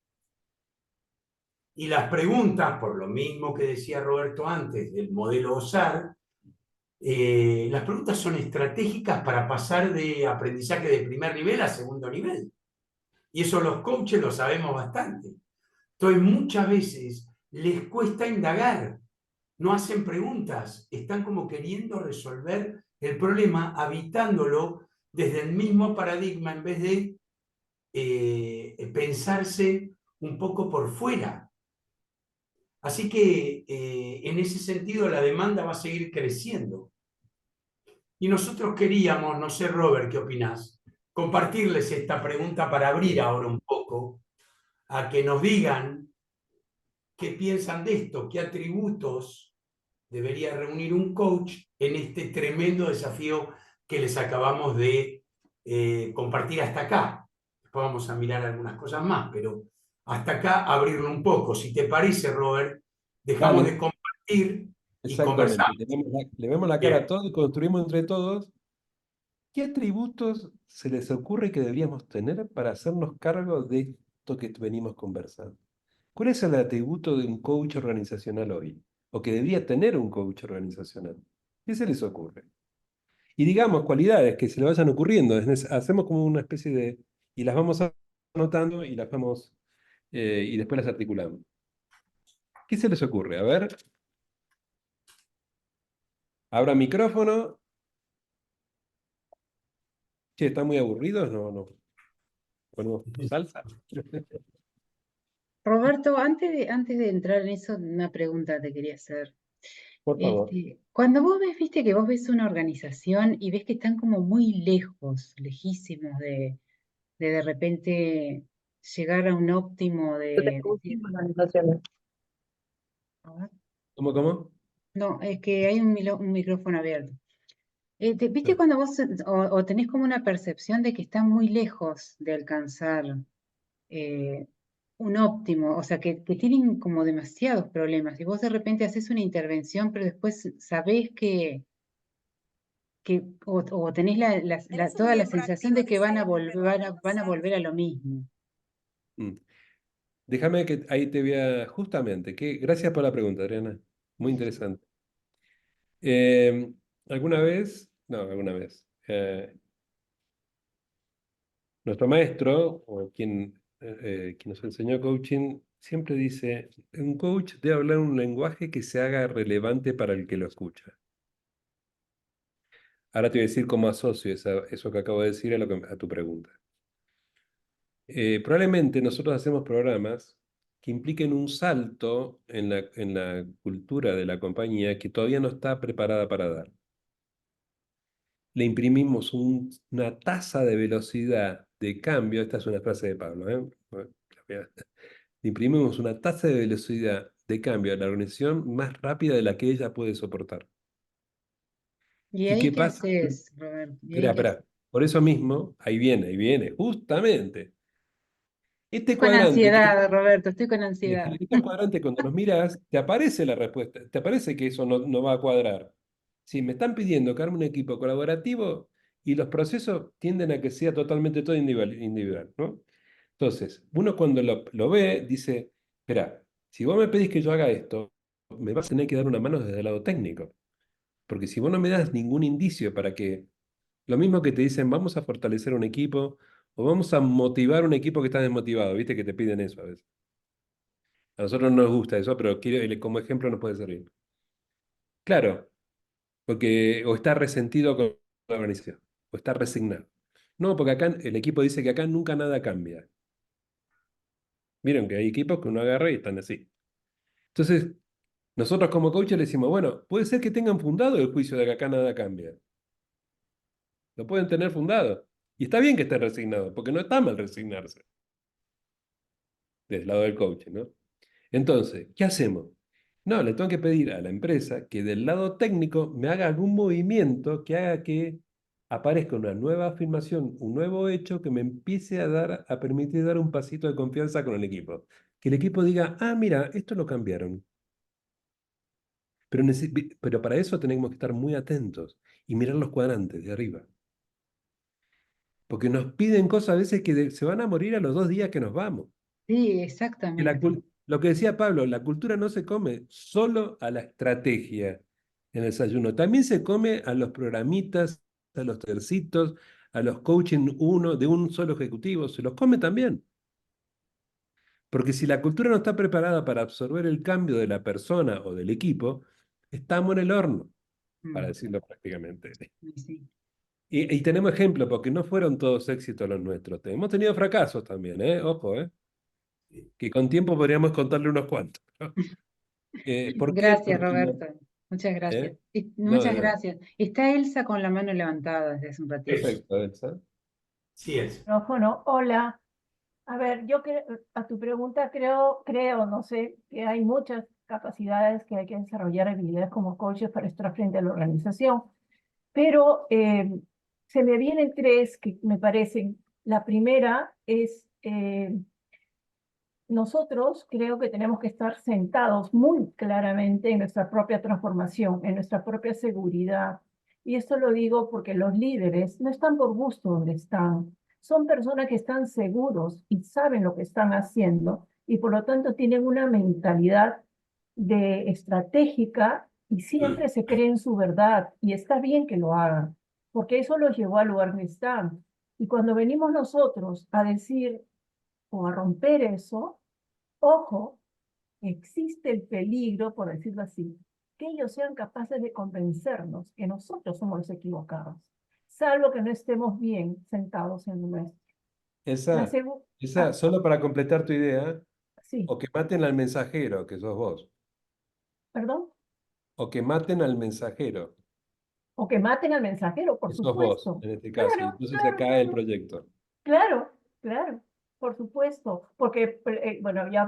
Y las preguntas, por lo mismo que decía Roberto antes del modelo OSAR, las preguntas son estratégicas para pasar de aprendizaje de primer nivel a segundo nivel. Y eso los coaches lo sabemos bastante. Entonces, muchas veces les cuesta indagar, no hacen preguntas, están como queriendo resolver el problema, habitándolo desde el mismo paradigma en vez de pensarse un poco por fuera. Así que en ese sentido la demanda va a seguir creciendo. Y nosotros queríamos, no sé Robert, ¿qué opinás? Compartirles esta pregunta para abrir ahora un poco a que nos digan qué piensan de esto, qué atributos debería reunir un coach en este tremendo desafío que les acabamos de compartir hasta acá. Después vamos a mirar algunas cosas más, pero hasta acá abrirlo un poco. Si te parece, Robert, dejamos Dale. de compartir y Exactamente. conversamos. Le vemos la cara a Bien. todos y construimos entre todos. ¿Qué atributos se les ocurre que deberíamos tener para hacernos cargo de esto que venimos conversando? ¿Cuál es el atributo de un coach organizacional hoy? ¿O que debería tener un coach organizacional? ¿Qué se les ocurre? Y digamos, cualidades que se le vayan ocurriendo. Hacemos como una especie de... Y las vamos anotando y las vamos... y después las articulamos. ¿Qué se les ocurre? A ver. Abra micrófono. Che, ¿están muy aburridos? No. ¿Ponemos salsa? Roberto, antes de entrar en eso, una pregunta te quería hacer. Por favor. Cuando vos viste que vos ves una organización y ves que están como muy lejos, lejísimos de repente llegar a un óptimo de decir, a ver, ¿Cómo? No, es que hay un micrófono abierto. ¿Viste Ah, cuando vos o tenés como una percepción de que están muy lejos de alcanzar eh, un óptimo, o sea, que tienen como demasiados problemas y vos de repente haces una intervención, pero después sabés o tenés toda la sensación de que van a volver a lo mismo? mm. Déjame que ahí te vea justamente. Gracias por la pregunta, Adriana. Muy interesante. Eh, ¿Alguna vez? No, alguna vez. Nuestro maestro, o quien nos enseñó coaching, siempre dice, un coach debe hablar un lenguaje que se haga relevante para el que lo escucha. Ahora te voy a decir cómo asocio eso que acabo de decir a tu pregunta. Probablemente nosotros hacemos programas que impliquen un salto en la cultura de la compañía que todavía no está preparada para dar. Le imprimimos una tasa de velocidad de cambio, esta es una frase de Pablo, ¿eh? Bueno, le imprimimos una tasa de velocidad de cambio a la organización más rápida de la que ella puede soportar. ¿Y ¿Y ahí qué qué pasa? haces, Roberto? ¿Y ahí Espera, qué haces? espera. Por eso mismo, ahí viene, justamente. Este Con cuadrante ansiedad, Roberto, estoy con Fíjate, ansiedad. este cuadrante, cuando los miras, te aparece la respuesta, te aparece que eso no va a cuadrar. Si me están pidiendo que arme un equipo colaborativo y los procesos tienden a que sea totalmente todo individual, ¿no? Entonces, uno cuando lo ve, dice, espera, si vos me pedís que yo haga esto, me vas a tener que dar una mano desde el lado técnico. Porque si vos no me das ningún indicio para que, lo mismo que te dicen, vamos a fortalecer un equipo o vamos a motivar un equipo que está desmotivado, viste que te piden eso a veces. A nosotros no nos gusta eso, pero como ejemplo nos puede servir. Claro, porque o está resentido con la organización, o está resignado. No, porque acá el equipo dice que acá nunca nada cambia. Vieron que hay equipos que uno agarra y están así. Entonces, nosotros como coaches le decimos, bueno, puede ser que tengan fundado el juicio de que acá nada cambia. Lo pueden tener fundado. Y está bien que estén resignados, porque no está mal resignarse, desde el lado del coaching, ¿no? Entonces, ¿qué hacemos? No, le tengo que pedir a la empresa que del lado técnico me haga algún movimiento que haga que aparezca una nueva afirmación, un nuevo hecho que me empiece a permitir dar un pasito de confianza con el equipo. Que el equipo diga, ah, mira, esto lo cambiaron. Pero para eso tenemos que estar muy atentos y mirar los cuadrantes de arriba. Porque nos piden cosas a veces que se van a morir a los 2 días que nos vamos. Sí, Que exactamente. lo que decía Pablo, la cultura no se come solo a la estrategia en el desayuno, también se come a los programitas, a los tercitos, a los coaching de un solo ejecutivo, se los come también. Porque si la cultura no está preparada para absorber el cambio de la persona o del equipo, estamos en el horno, para Mm, decirlo prácticamente. sí. Y tenemos ejemplos, porque no fueron todos éxitos los nuestros. Hemos tenido fracasos también, ¿eh? Ojo, ¿eh? Que con tiempo podríamos contarle unos cuantos, ¿no? ¿Por qué? Gracias, Porque Roberto. Muchas gracias. ¿eh? No, de Muchas nada. gracias. Está Elsa con la mano levantada desde hace un ratito. Eso, Perfecto, Elsa. sí es. Micrófono. Hola. A ver, a tu pregunta creo, no sé, que hay muchas capacidades que hay que desarrollar, habilidades como coaches para estar frente a la organización, pero se me vienen tres que me parecen. La primera es, nosotros creo que tenemos que estar sentados muy claramente en nuestra propia transformación, en nuestra propia seguridad. Y esto lo digo porque los líderes no están por gusto donde están. Son personas que están seguros y saben lo que están haciendo y por lo tanto tienen una mentalidad de estratégica y siempre se creen su verdad y está bien que lo hagan, porque eso los llevó al lugar donde están. Y cuando venimos nosotros a decir o a romper eso, ojo, existe el peligro, por decirlo así, que ellos sean capaces de convencernos que nosotros somos los equivocados, salvo que no estemos bien sentados en lo nuestro. La Esa, solo para completar tu idea, sí, o que maten al mensajero, que sos vos, perdón, o que maten al mensajero, o que maten al mensajero, por que sos vos, supuesto. en este caso, y Claro, entonces se claro, cae el claro, proyecto. claro, claro. Por supuesto, porque, bueno, ya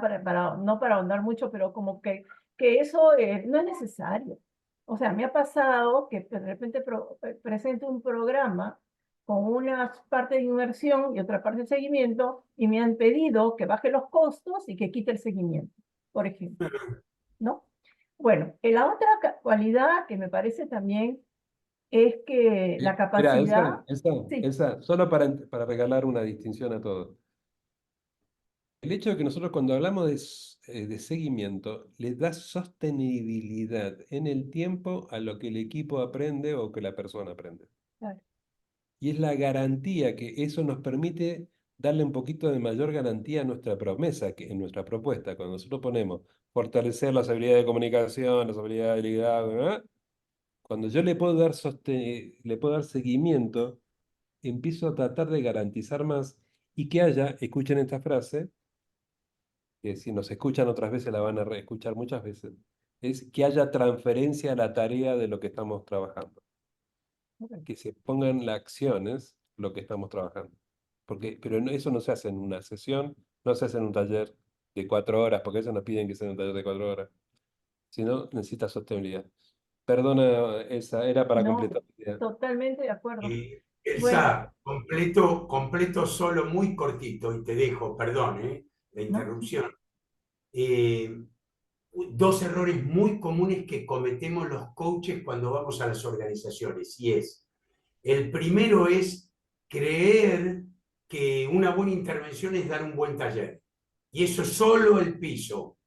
no para ahondar mucho, pero como que eso no es necesario. O sea, me ha pasado que de repente presento un programa con una parte de inversión y otra parte de seguimiento, y me han pedido que baje los costos y que quite el seguimiento, por ejemplo, ¿no? Bueno, la otra cualidad que me parece también es que la Mira, capacidad, sí, Elsa, solo para regalar una distinción a todos. El hecho de que nosotros cuando hablamos de seguimiento, le da sostenibilidad en el tiempo a lo que el equipo aprende o que la persona aprende. claro, Y es la garantía que eso nos permite darle un poquito de mayor garantía a nuestra promesa, que en nuestra propuesta, cuando nosotros ponemos fortalecer las habilidades de comunicación, las habilidades de liderazgo, ¿verdad? Cuando yo le puedo dar seguimiento, empiezo a tratar de garantizar más y que haya, escuchen esta frase, que si nos escuchan otras veces la van a reescuchar muchas veces, es que haya transferencia a la tarea de lo que estamos trabajando, ok, que se pongan las acciones lo que estamos trabajando. Pero eso no se hace en una sesión, no se hace en un taller de 4 horas, porque eso nos piden que sea un taller de 4 horas, sino necesita sostenibilidad. Perdona, esa era para no, completar la idea. totalmente de acuerdo. Bueno, Elsa, completo solo muy cortito y te dejo, perdón, la ¿no? interrupción. Eh, Dos errores muy comunes que cometemos los coaches cuando vamos a las organizaciones, y el primero es creer que una buena intervención es dar un buen taller, y eso es solo el piso.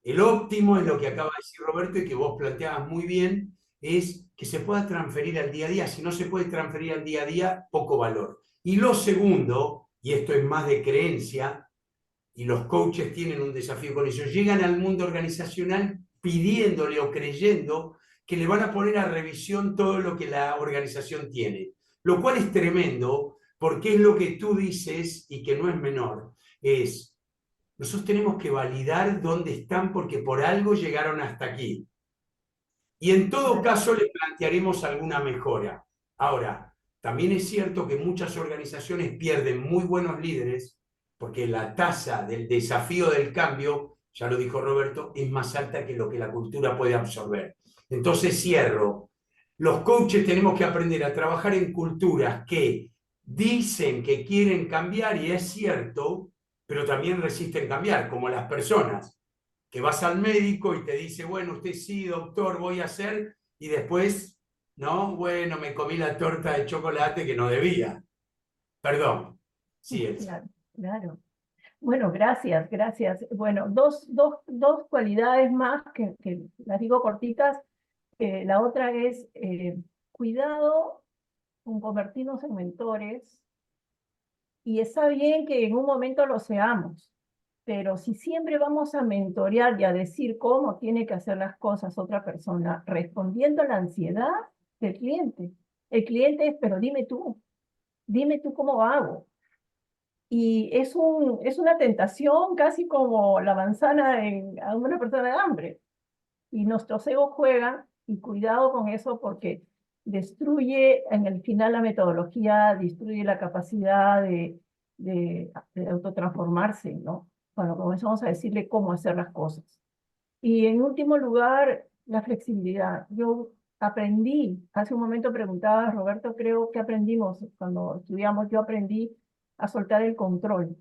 El óptimo es lo que acaba de decir Roberto y que vos planteabas muy bien, es que se pueda transferir al día a día. Si no se puede transferir al día a día, poco valor. Y lo segundo, y esto es más de creencia, y los coaches tienen un desafío con eso, llegan al mundo organizacional pidiéndole o creyendo que le van a poner a revisión todo lo que la organización tiene, lo cual es tremendo, porque es lo que tú dices y que no es menor, es nosotros tenemos que validar dónde están porque por algo llegaron hasta aquí. Y en todo Claro, caso le plantearemos alguna mejora. Ahora, también es cierto que muchas organizaciones pierden muy buenos líderes porque la tasa del desafío del cambio, ya lo dijo Roberto, es más alta que lo que la cultura puede absorber. Entonces cierro. Los coaches tenemos que aprender a trabajar en culturas que dicen que quieren cambiar y es cierto, pero también resisten cambiar, como las personas que vas al médico y te dice, bueno, usted sí, doctor, voy a hacer, y después, no, bueno, me comí la torta de chocolate que no debía. Perdón. Sí, Elsa. claro, claro. Bueno, gracias, gracias. Bueno, dos cualidades más que las digo cortitas. La otra es cuidado con convertirnos en mentores, y está bien que en un momento lo seamos, pero si siempre vamos a mentorear y a decir cómo tiene que hacer las cosas otra persona, respondiendo a la ansiedad del cliente. El cliente es, pero dime tú cómo hago. Y es una tentación casi como la manzana a una persona de hambre. Y nuestros egos juegan, y cuidado con eso porque destruye en el final la metodología, destruye la capacidad de autotransformarse, ¿no? Cuando comenzamos a decirle cómo hacer las cosas. Y en último lugar, la flexibilidad. Yo aprendí, hace un momento preguntaba Roberto, creo que aprendimos cuando estudiamos, yo aprendí a soltar el control.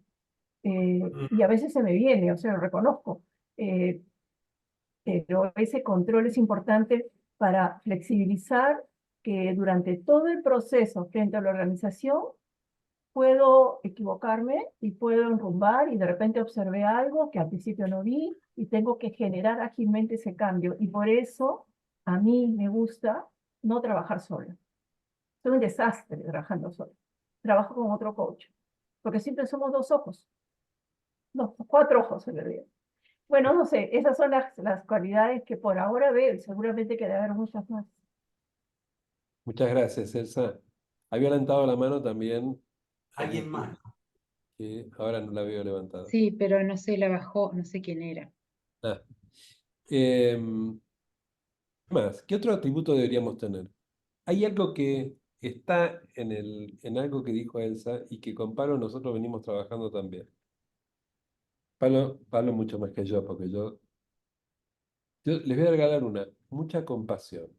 Y a veces se me viene, o sea, lo reconozco. Eh, pero ese control es importante para flexibilizar que durante todo el proceso frente a la organización puedo equivocarme y puedo enrumbar y de repente observé algo que al principio no vi y tengo que generar ágilmente ese cambio. Y por eso a mí me gusta no trabajar sola. Soy un desastre trabajando sola. Trabajo con otro coach, porque siempre somos dos ojos, no, 4 ojos en realidad. Bueno, no sé, esas son las cualidades que por ahora veo y seguramente que debe haber muchas más. Muchas gracias, Elsa. Había levantado la mano también ¿Alguien alguien más? que ahora no la veo levantada. Sí, pero no sé, la bajó, no sé quién era. Ah, em, más, ¿qué otro atributo deberíamos tener? Hay algo que está en algo que dijo Elsa y que con Pablo nosotros venimos trabajando también. Pablo mucho más que yo, porque yo les voy a regalar mucha compasión.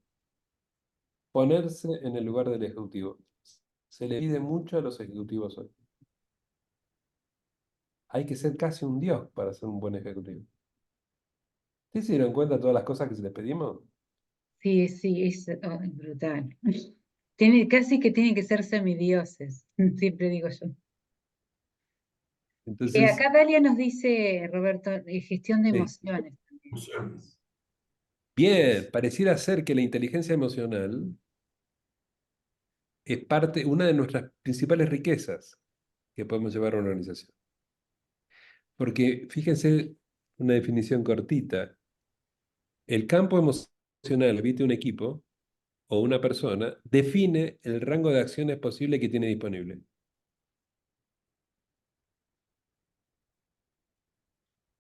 Ponerse en el lugar del ejecutivo. Se le pide mucho a los ejecutivos hoy. Hay que ser casi un dios para ser un buen ejecutivo. ¿Ustedes se dieron cuenta de todas las cosas que se les pedimos? Sí, sí, es brutal. Casi que tienen que ser semidioses, siempre digo yo. Entonces, Acá Dalia nos dice, Roberto, gestión de sí. emociones también. Emociones. Bien, pareciera ser que la inteligencia emocional es una de nuestras principales riquezas que podemos llevar a una organización. Porque fíjense una definición cortita. El campo emocional, ¿viste? Un equipo o una persona define el rango de acciones posibles que tiene disponible.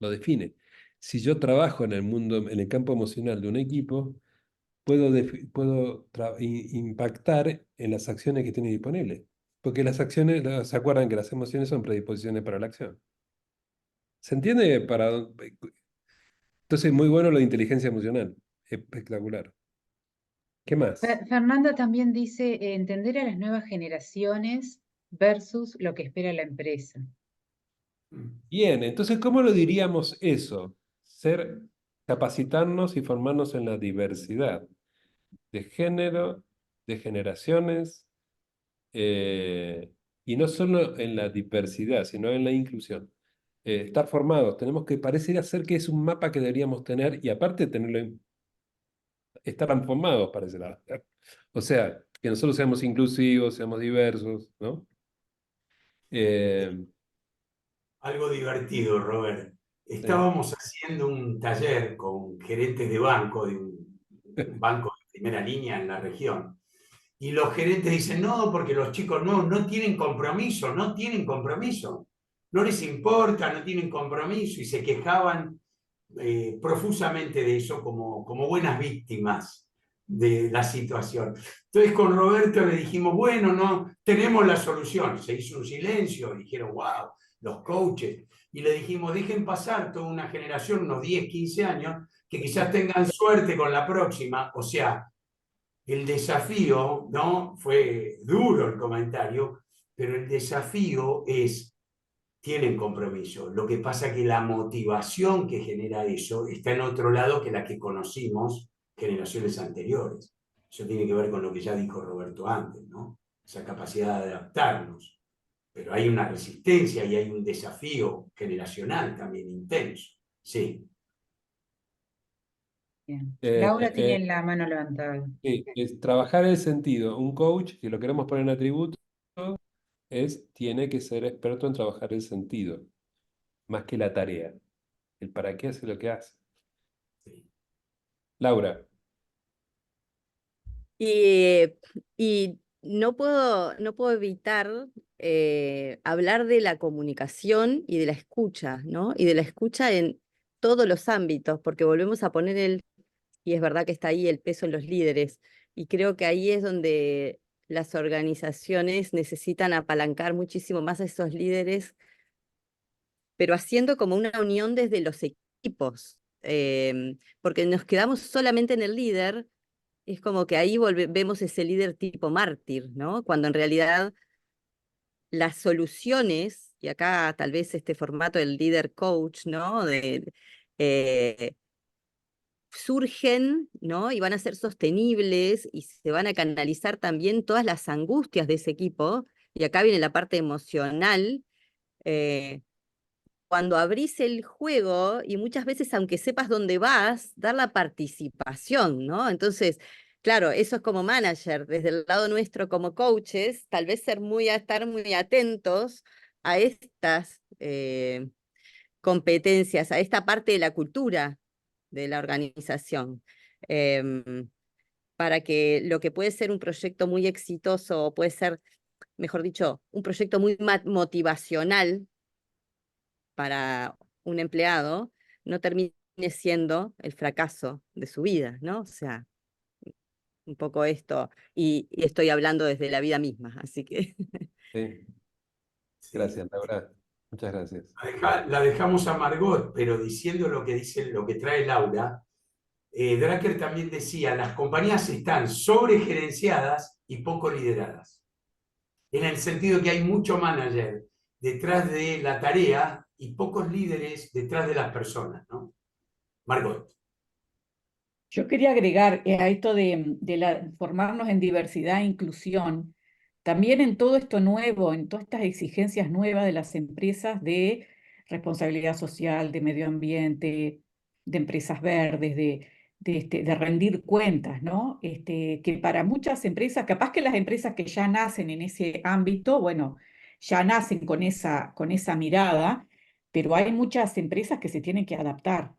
Lo define. Si yo trabajo en el mundo, en el campo emocional de un equipo, puedo impactar en las acciones que tiene disponibles. Porque las acciones, ¿se acuerdan que las emociones son predisposiciones para la acción? ¿Se entiende? Entonces, muy bueno lo de inteligencia emocional. Espectacular. ¿Qué más? Fernanda también dice entender a las nuevas generaciones versus lo que espera la empresa. Bien, entonces, ¿cómo lo diríamos eso? Capacitarnos y formarnos en la diversidad de género, de generaciones, y no solo en la diversidad, sino en la inclusión. Estar formados, pareciera ser que es un mapa que deberíamos tener y aparte estar formados, parecerá. O sea, que nosotros seamos inclusivos, seamos diversos, ¿no? Eh, Algo divertido, Robert. sí. Estábamos haciendo un taller con gerentes de banco, de un banco de primera línea en la región. Y los gerentes dicen, no, porque los chicos no tienen compromiso, no tienen compromiso. No les importa, no tienen compromiso. Y se quejaban profusamente de eso como buenas víctimas de la situación. Entonces con Roberto le dijimos, bueno, no, tenemos la solución. Se hizo un silencio, dijeron, wow, los coaches. Y le dijimos, dejen pasar toda una generación, unos 10, 15 años, que quizás tengan suerte con la próxima. O sea, el desafío, ¿no? Fue duro el comentario, pero el desafío tienen compromiso. Lo que pasa es que la motivación que genera eso está en otro lado que la que conocimos generaciones anteriores. Eso tiene que ver con lo que ya dijo Roberto antes, ¿no? Esa capacidad de adaptarnos. Pero hay una resistencia y hay un desafío generacional también intenso. Sí. Bien. Eh, Laura eh, tiene la mano levantada. sí, es trabajar el sentido. Un coach, si lo queremos poner en atributo, tiene que ser experto en trabajar el sentido, más que la tarea. El para qué hace lo que hace. Laura. Y, y no puedo evitar hablar de la comunicación y de la escucha, ¿no? Y de la escucha en todos los ámbitos, porque volvemos a poner y es verdad que está ahí el peso en los líderes, y creo que ahí es donde las organizaciones necesitan apalancar muchísimo más a esos líderes, pero haciendo como una unión desde los equipos, porque nos quedamos solamente en el líder. Es como que ahí vemos ese líder tipo mártir, ¿no? Cuando en realidad las soluciones, y acá tal vez este formato del líder coach, ¿no? Eh, surgen, ¿no? Y van a ser sostenibles y se van a canalizar también todas las angustias de ese equipo. Y acá viene la parte emocional. eh, Cuando abrís el juego y muchas veces, aunque sepas dónde vas, dar la participación, ¿no? Entonces, claro, eso es como manager, desde el lado nuestro como coaches, tal vez estar muy atentos a estas competencias, a esta parte de la cultura de la organización, em, para que lo que puede ser un proyecto muy exitoso, o puede ser, mejor dicho, un proyecto muy motivacional para un empleado, no termine siendo el fracaso de su vida, ¿no? O sea, un poco esto, y estoy hablando desde la vida misma, así que Sí. Sí. Gracias, Laura. Muchas gracias. La dejamos a Margot, pero diciendo lo que dice, lo que trae Laura, Drucker también decía, las compañías están sobregerenciadas y poco lideradas. En el sentido que hay mucho manager detrás de la tarea y pocos líderes detrás de las personas, ¿no? Margot. Yo quería agregar a esto de formarnos en diversidad e inclusión, también en todo esto nuevo, en todas estas exigencias nuevas de las empresas de responsabilidad social, de medio ambiente, de empresas verdes, de rendir cuentas, ¿no? Que para muchas empresas, capaz que las empresas que ya nacen en ese ámbito, bueno, ya nacen con esa mirada, pero hay muchas empresas que se tienen que adaptar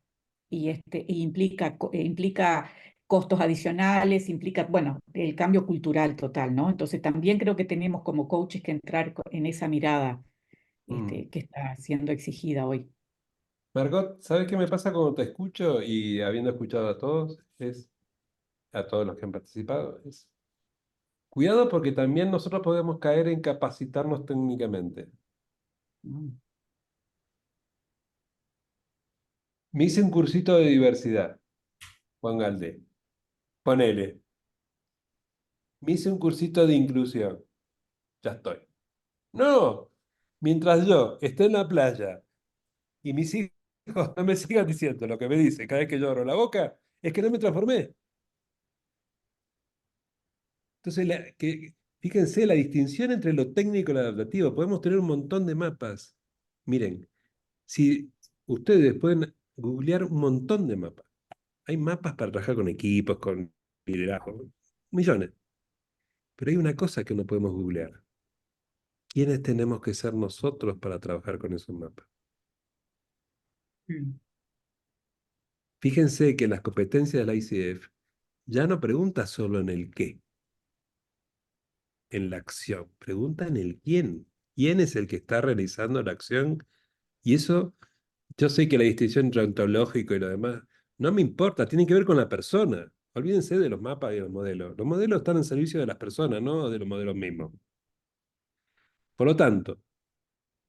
y implica costos adicionales, implica, bueno, el cambio cultural total, ¿no? Entonces también creo que tenemos como coaches que entrar en esa mirada Mm. que está siendo exigida hoy. Margot, ¿sabes qué me pasa cuando te escucho y habiendo escuchado a todos? A todos los que han participado, cuidado porque también nosotros podemos caer en capacitarnos técnicamente. Mm. Me hice un cursito de diversidad, Juan Galdé. Ponele. Me hice un cursito de inclusión. Ya estoy. No, mientras yo esté en la playa y mis hijos no me sigan diciendo lo que me dicen cada vez que yo abro la boca, es que no me transformé. Entonces, fíjense la distinción entre lo técnico y lo adaptativo. Podemos tener un montón de mapas. Miren, si ustedes pueden googlear un montón de mapas. Hay mapas para trabajar con equipos, con liderazgo, millones. Pero hay una cosa que no podemos googlear. ¿Quiénes tenemos que ser nosotros para trabajar con esos mapas? Mm. Fíjense que las competencias de la ICF ya no pregunta solo en el qué, en la acción, pregunta en el quién. ¿Quién es el que está realizando la acción? Y eso, yo sé que la distinción entre ontológico y lo demás no me importa, tiene que ver con la persona. Olvídense de los mapas y los modelos. Los modelos están en servicio de las personas, no de los modelos mismos. Por lo tanto,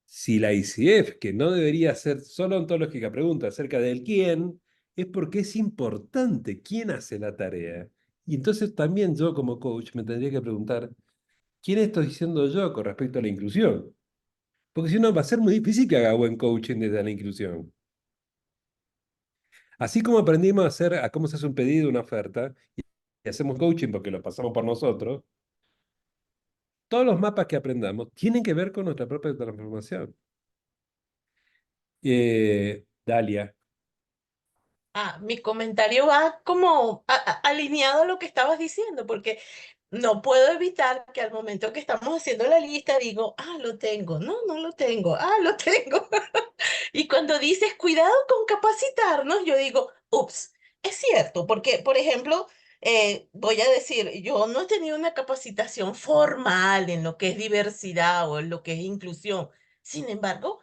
si la ICF, que no debería ser solo ontológica, pregunta acerca del quién, es porque es importante quién hace la tarea. Y entonces también yo como coach me tendría que preguntar, ¿quién estoy diciendo yo con respecto a la inclusión? Porque si no, va a ser muy difícil que haga buen coaching desde la inclusión. Así como aprendimos a cómo se hace un pedido, una oferta, y hacemos coaching porque lo pasamos por nosotros, todos los mapas que aprendamos tienen que ver con nuestra propia transformación. Dalia. Mi comentario va como alineado a lo que estabas diciendo, porque no puedo evitar que al momento que estamos haciendo la lista digo, lo tengo, no, no lo tengo, lo tengo. Y cuando dices cuidado con capacitarnos, yo digo, ups, es cierto, porque, por ejemplo, voy a decir, yo no he tenido una capacitación formal en lo que es diversidad o en lo que es inclusión. Sin embargo,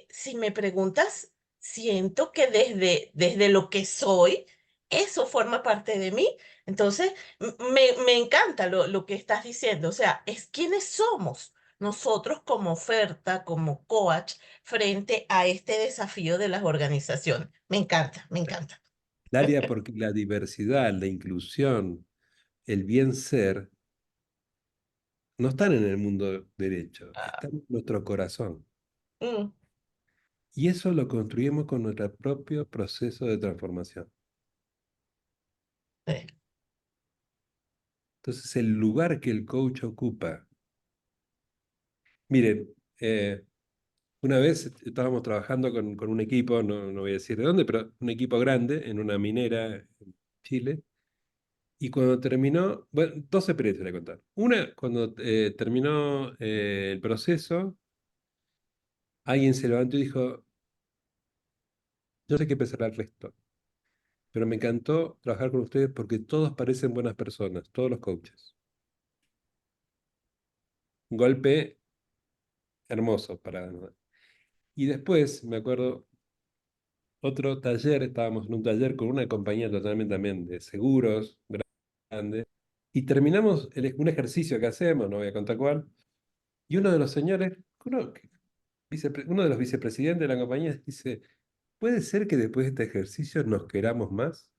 si me preguntas, siento que desde lo que soy, eso forma parte de mí. Entonces, me encanta lo que estás diciendo, o sea, es quienes somos nosotros como oferta, como coach frente a este desafío de las organizaciones. Me encanta, me encanta. Dalia, porque la diversidad, la inclusión, el bien ser, no están en el mundo derecho, están en nuestro corazón. Mm, Y eso lo construimos con nuestro propio proceso de transformación. sí. Entonces, el lugar que el coach ocupa. Miren, una vez estábamos trabajando con un equipo, no voy a decir de dónde, pero un equipo grande en una minera en Chile. Y cuando terminó, bueno, dos experiencias le contar. Una, cuando terminó el proceso, alguien se levantó y dijo, yo sé que pensará el resto, pero me encantó trabajar con ustedes porque todos parecen buenas personas, todos los coaches. Un golpe hermoso para... Y después, me acuerdo, otro taller, estábamos en un taller con una compañía totalmente también de seguros, grande, y terminamos un ejercicio que hacemos, no voy a contar cuál, y uno de los señores, uno de los vicepresidentes de la compañía dice, ¿puede ser que después de este ejercicio nos queramos más?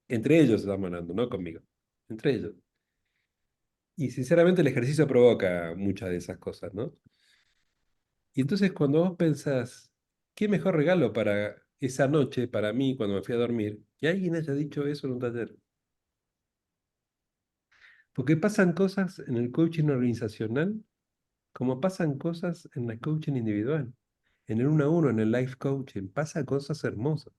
Entre ellos estamos hablando, no conmigo, entre ellos. Y sinceramente el ejercicio provoca muchas de esas cosas, ¿no? Y entonces cuando vos pensás, ¿qué mejor regalo para esa noche, para mí, cuando me fui a dormir, que alguien haya dicho eso en un taller? Porque pasan cosas en el coaching organizacional como pasan cosas en el coaching individual, en el uno a uno, en el life coaching, pasan cosas hermosas.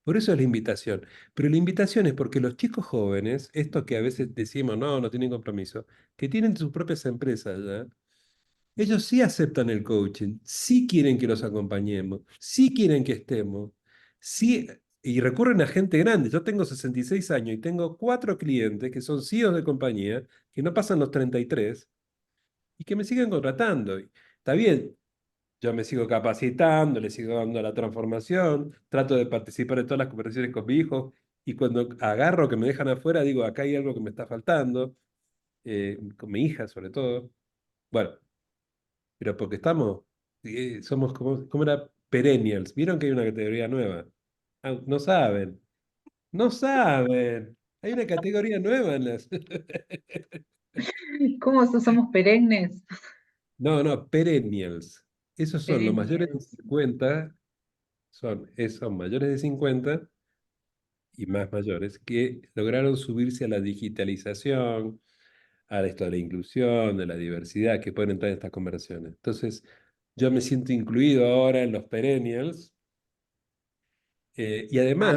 Por eso es la invitación. Pero la invitación es porque los chicos jóvenes, estos que a veces decimos, no, no tienen compromiso, que tienen sus propias empresas ya, ellos sí aceptan el coaching, sí quieren que los acompañemos, sí quieren que estemos, sí, y recurren a gente grande. Yo tengo 66 años y tengo 4 clientes que son CEOs de compañía, que no pasan los 33 y que me siguen contratando. Y está bien, yo me sigo capacitando, le sigo dando la transformación, trato de participar en todas las conversaciones con mi hijo y cuando agarro que me dejan afuera, digo, acá hay algo que me está faltando, con mi hija sobre todo. Bueno, pero porque somos como era perennials. ¿Vieron que hay una categoría nueva? Ah, no saben, no saben. Hay una categoría nueva en las... ¿Cómo somos perennes? No, no, perennials. Esos son los mayores de Perennials. 50, son mayores de 50 y más mayores que lograron subirse a la digitalización, a esto de la inclusión, de la diversidad, que pueden entrar en estas conversaciones. Entonces, yo me siento incluido ahora en los perennials y además,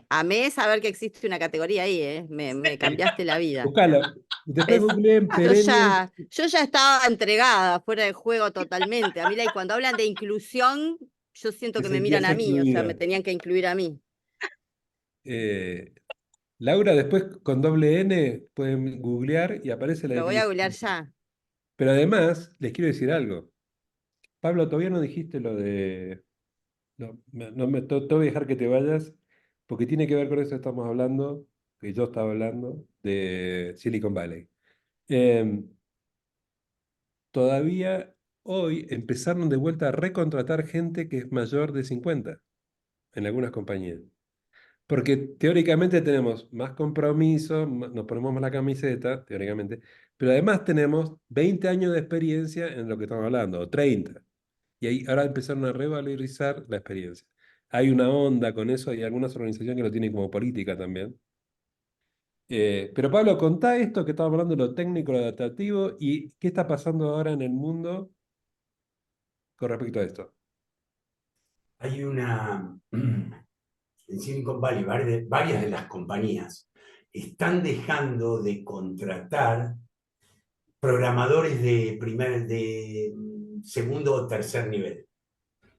Amé saber que existe una categoría ahí, ¿eh? Me cambiaste la vida. buscalo, después Es- googleen yo perennials. ya, yo ya estaba entregada, fuera de juego totalmente. A mí, y cuando hablan de inclusión, yo siento Te que me miran sentías a mí, o sea, me incluida. tenían que incluir a mí. Eh, Laura, después con doble N pueden googlear y aparece la Lo voy a googlear definición. ya. Pero además, les quiero decir algo. Pablo, todavía no dijiste lo de... No, te voy a dejar que te vayas, porque tiene que ver con eso que estamos hablando, que yo estaba hablando, de Silicon Valley. Em, Todavía hoy empezaron de vuelta a recontratar gente que es mayor de 50 en algunas compañías. Porque teóricamente tenemos más compromiso, nos ponemos más la camiseta, teóricamente, pero además tenemos 20 años de experiencia en lo que estamos hablando, o 30. Y ahí ahora empezaron a revalorizar la experiencia. Hay una onda con eso, hay algunas organizaciones que lo tienen como política también. Pero Pablo, contá esto que estamos hablando de lo técnico, lo adaptativo, y qué está pasando ahora en el mundo con respecto a esto. Hay en Silicon Valley, varias de las compañías están dejando de contratar programadores de segundo o tercer nivel,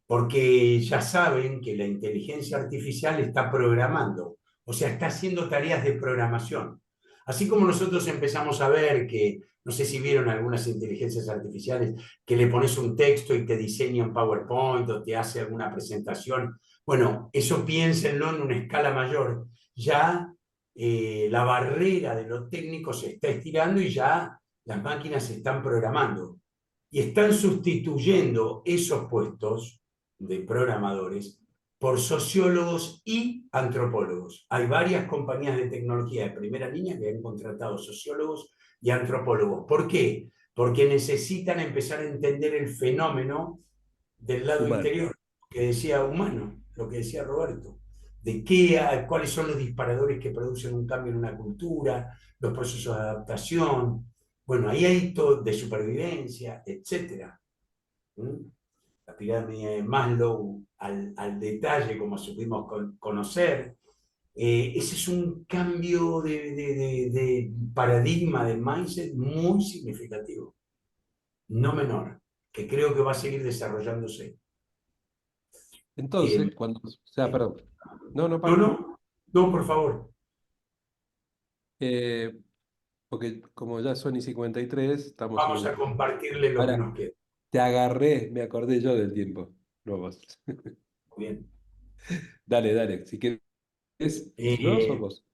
porque ya saben que la inteligencia artificial está programando, o sea, está haciendo tareas de programación. Así como nosotros empezamos a ver que, no sé si vieron algunas inteligencias artificiales, que le pones un texto y te diseña un PowerPoint o te hace alguna presentación. Bueno, eso piénsenlo en una escala mayor. Ya la barrera de lo técnico se está estirando y ya las máquinas se están programando. Y están sustituyendo esos puestos de programadores por sociólogos y antropólogos. Hay varias compañías de tecnología de primera línea que han contratado sociólogos y antropólogos. ¿Por qué? Porque necesitan empezar a entender el fenómeno del lado Humano. interior, que decía humano, lo que decía Roberto, de cuáles son los disparadores que producen un cambio en una cultura, los procesos de adaptación. Bueno, ahí hay todo de supervivencia, etcétera. La pirámide de Maslow al detalle, como supimos conocer. Ese es un cambio de paradigma, de mindset muy significativo, no menor, que creo que va a seguir desarrollándose. Entonces, o sea, Sí. perdón. No, no, No, Pablo. no, no, por favor. Eh, Porque como ya son y 53, estamos en Vamos un... a compartirle lo que Ahora, nos queda. te agarré, me acordé yo del tiempo. No vos. Muy bien. Dale, dale. Si quieres, si no, sos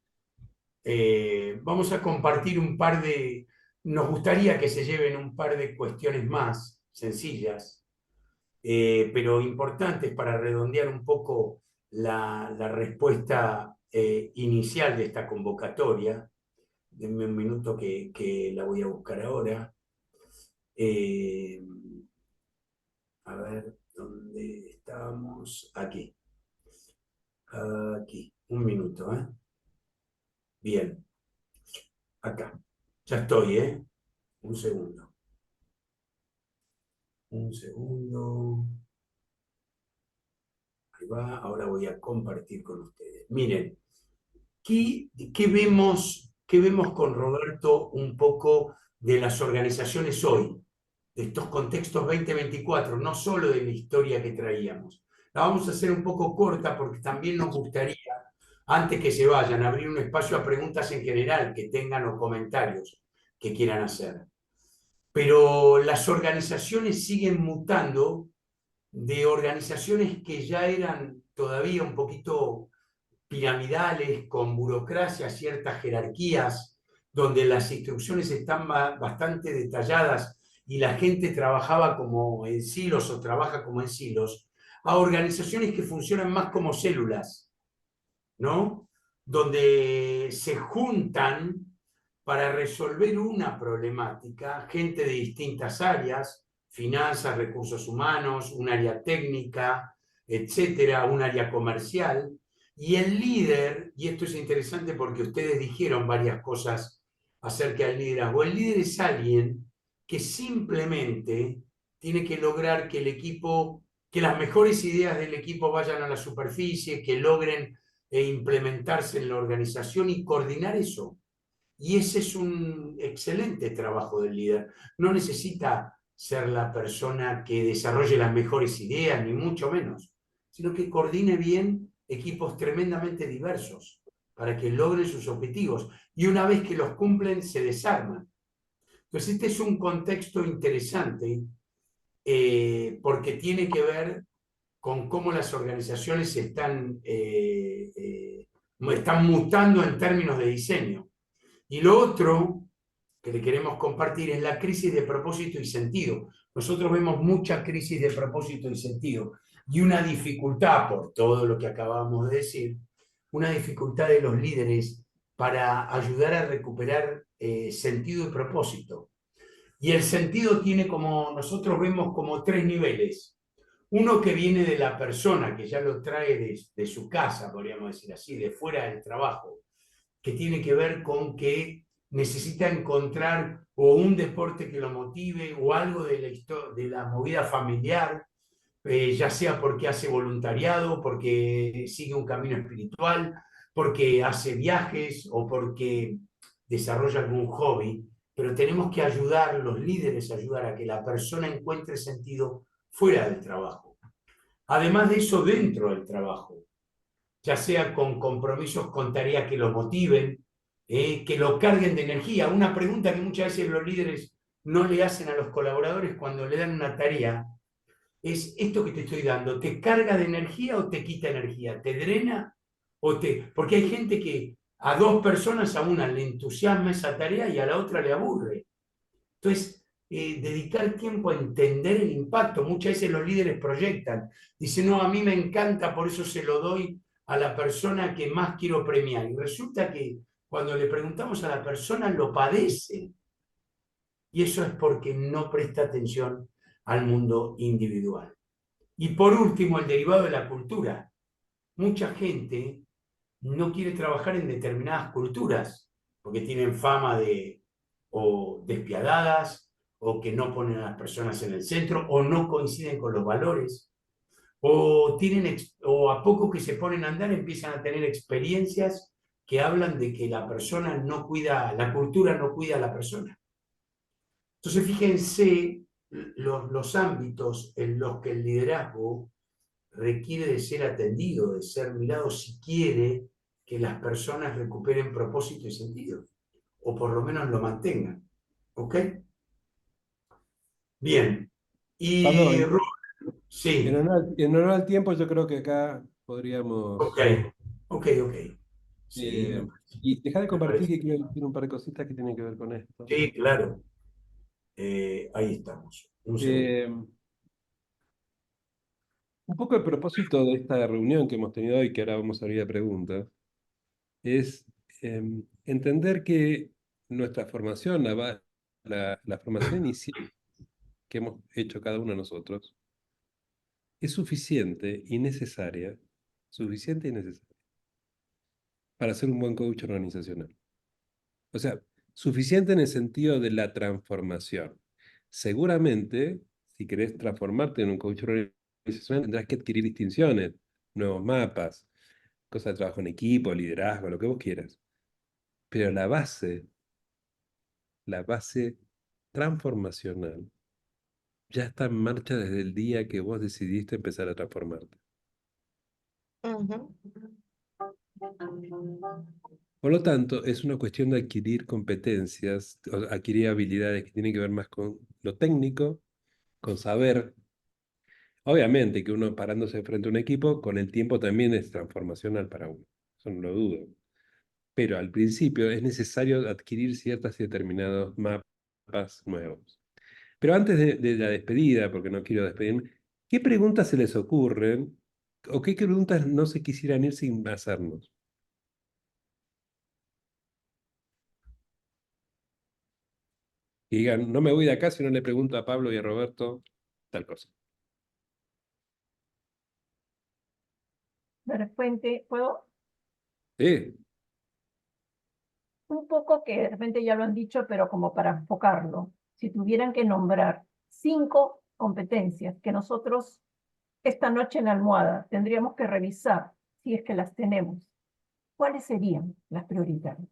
Eh, vos. Vamos a compartir un par de, nos gustaría que se lleven un par de cuestiones más sencillas, pero importantes para redondear un poco la respuesta inicial de esta convocatoria. Denme un minuto que la voy a buscar ahora. Eh, a ver, ¿dónde estábamos? Aquí. Aquí. Un minuto, ¿eh? Bien. Acá. Ya estoy, ¿eh? Un segundo. Un segundo. Ahí va. Ahora voy a compartir con ustedes. Miren, qué vemos con Roberto un poco de las organizaciones hoy, de estos contextos 2024, no solo de la historia que traíamos? La vamos a hacer un poco corta porque también nos gustaría, antes que se vayan, abrir un espacio a preguntas en general que tengan o comentarios que quieran hacer. Pero las organizaciones siguen mutando de organizaciones que ya eran todavía un poquito piramidales, con burocracia, ciertas jerarquías, donde las instrucciones están bastante detalladas y la gente trabajaba como en silos o trabaja como en silos, a organizaciones que funcionan más como células, ¿no? Donde se juntan para resolver una problemática, gente de distintas áreas, finanzas, recursos humanos, un área técnica, etcétera, un área comercial. Y el líder, y esto es interesante porque ustedes dijeron varias cosas acerca del liderazgo, el líder es alguien que simplemente tiene que lograr que el equipo, que las mejores ideas del equipo vayan a la superficie, que logren implementarse en la organización y coordinar eso. Y ese es un excelente trabajo del líder. No necesita ser la persona que desarrolle las mejores ideas, ni mucho menos, sino que coordine bien equipos tremendamente diversos para que logren sus objetivos. Y una vez que los cumplen, se desarman. Entonces, este es un contexto interesante porque tiene que ver con cómo las organizaciones están mutando en términos de diseño. Y lo otro que le queremos compartir es la crisis de propósito y sentido. Nosotros vemos mucha crisis de propósito y sentido y una dificultad, por todo lo que acabamos de decir, una dificultad de los líderes para ayudar a recuperar sentido y propósito. Y el sentido tiene, como nosotros vemos, como tres niveles. Uno que viene de la persona, que ya lo trae de su casa, podríamos decir así, de fuera del trabajo, que tiene que ver con que necesita encontrar o un deporte que lo motive o algo de la movida familiar, ya sea porque hace voluntariado, porque sigue un camino espiritual, porque hace viajes o porque desarrolla algún hobby, pero tenemos que ayudar, los líderes, ayudar a que la persona encuentre sentido fuera del trabajo. Además de eso, dentro del trabajo, ya sea con compromisos con tareas que lo motiven, que lo carguen de energía. Una pregunta que muchas veces los líderes no le hacen a los colaboradores cuando le dan una tarea es: esto que te estoy dando, ¿te carga de energía o te quita energía? ¿Te drena o te...? Porque hay gente que a dos personas, a una le entusiasma esa tarea y a la otra le aburre. Entonces, dedicar tiempo a entender el impacto. Muchas veces los líderes proyectan, dicen: no, a mí me encanta, por eso se lo doy a la persona que más quiero premiar. Y resulta que cuando le preguntamos a la persona, lo padece. Y eso es porque no presta atención al mundo individual. Y por último, el derivado de la cultura. Mucha gente no quiere trabajar en determinadas culturas porque tienen fama de o despiadadas, o que no ponen a las personas en el centro, o no coinciden con los valores, o a poco que se ponen a andar empiezan a tener experiencias que hablan de que la persona no cuida, la cultura no cuida a la persona. Entonces, fíjense los ámbitos en los que el liderazgo requiere de ser atendido, de ser mirado si quiere que las personas recuperen propósito y sentido, o por lo menos lo mantengan. ¿Ok? Bien. Pablo, Y en sí, honor al tiempo, yo creo que acá podríamos... Ok, ok, ok. Sí, eh, y deja de me compartir parece. que quiero decir un par de cositas que tienen que ver con esto. Sí, claro. Ahí estamos. Un segundo. Un poco el propósito de esta reunión que hemos tenido hoy, que ahora vamos a abrir a preguntas, es entender que nuestra formación, la formación inicial que hemos hecho cada uno de nosotros, es suficiente y necesaria para ser un buen coach organizacional. O sea, suficiente en el sentido de la transformación. Seguramente, si querés transformarte en un coach organizacional, tendrás que adquirir distinciones, nuevos mapas, cosas de trabajo en equipo, liderazgo, lo que vos quieras. Pero la base transformacional, ya está en marcha desde el día que vos decidiste empezar a transformarte. Ujú. Por lo tanto, es una cuestión de adquirir competencias, o adquirir habilidades que tienen que ver más con lo técnico, con saber. Obviamente que uno parándose frente a un equipo, con el tiempo también es transformacional para uno, eso no lo dudo. Pero al principio es necesario adquirir ciertos y determinados mapas nuevos. Pero antes de la despedida, porque no quiero despedirme, ¿qué preguntas se les ocurren o qué preguntas no se quisieran ir sin hacernos? Que digan, no me voy de acá si no le pregunto a Pablo y a Roberto tal cosa. De repente, ¿puedo? Sí, Un poco que de repente ya lo han dicho, pero como para enfocarlo. Si tuvieran que nombrar 5 competencias que nosotros esta noche en la almohada tendríamos que revisar, si es que las tenemos, ¿cuáles serían las prioritarias?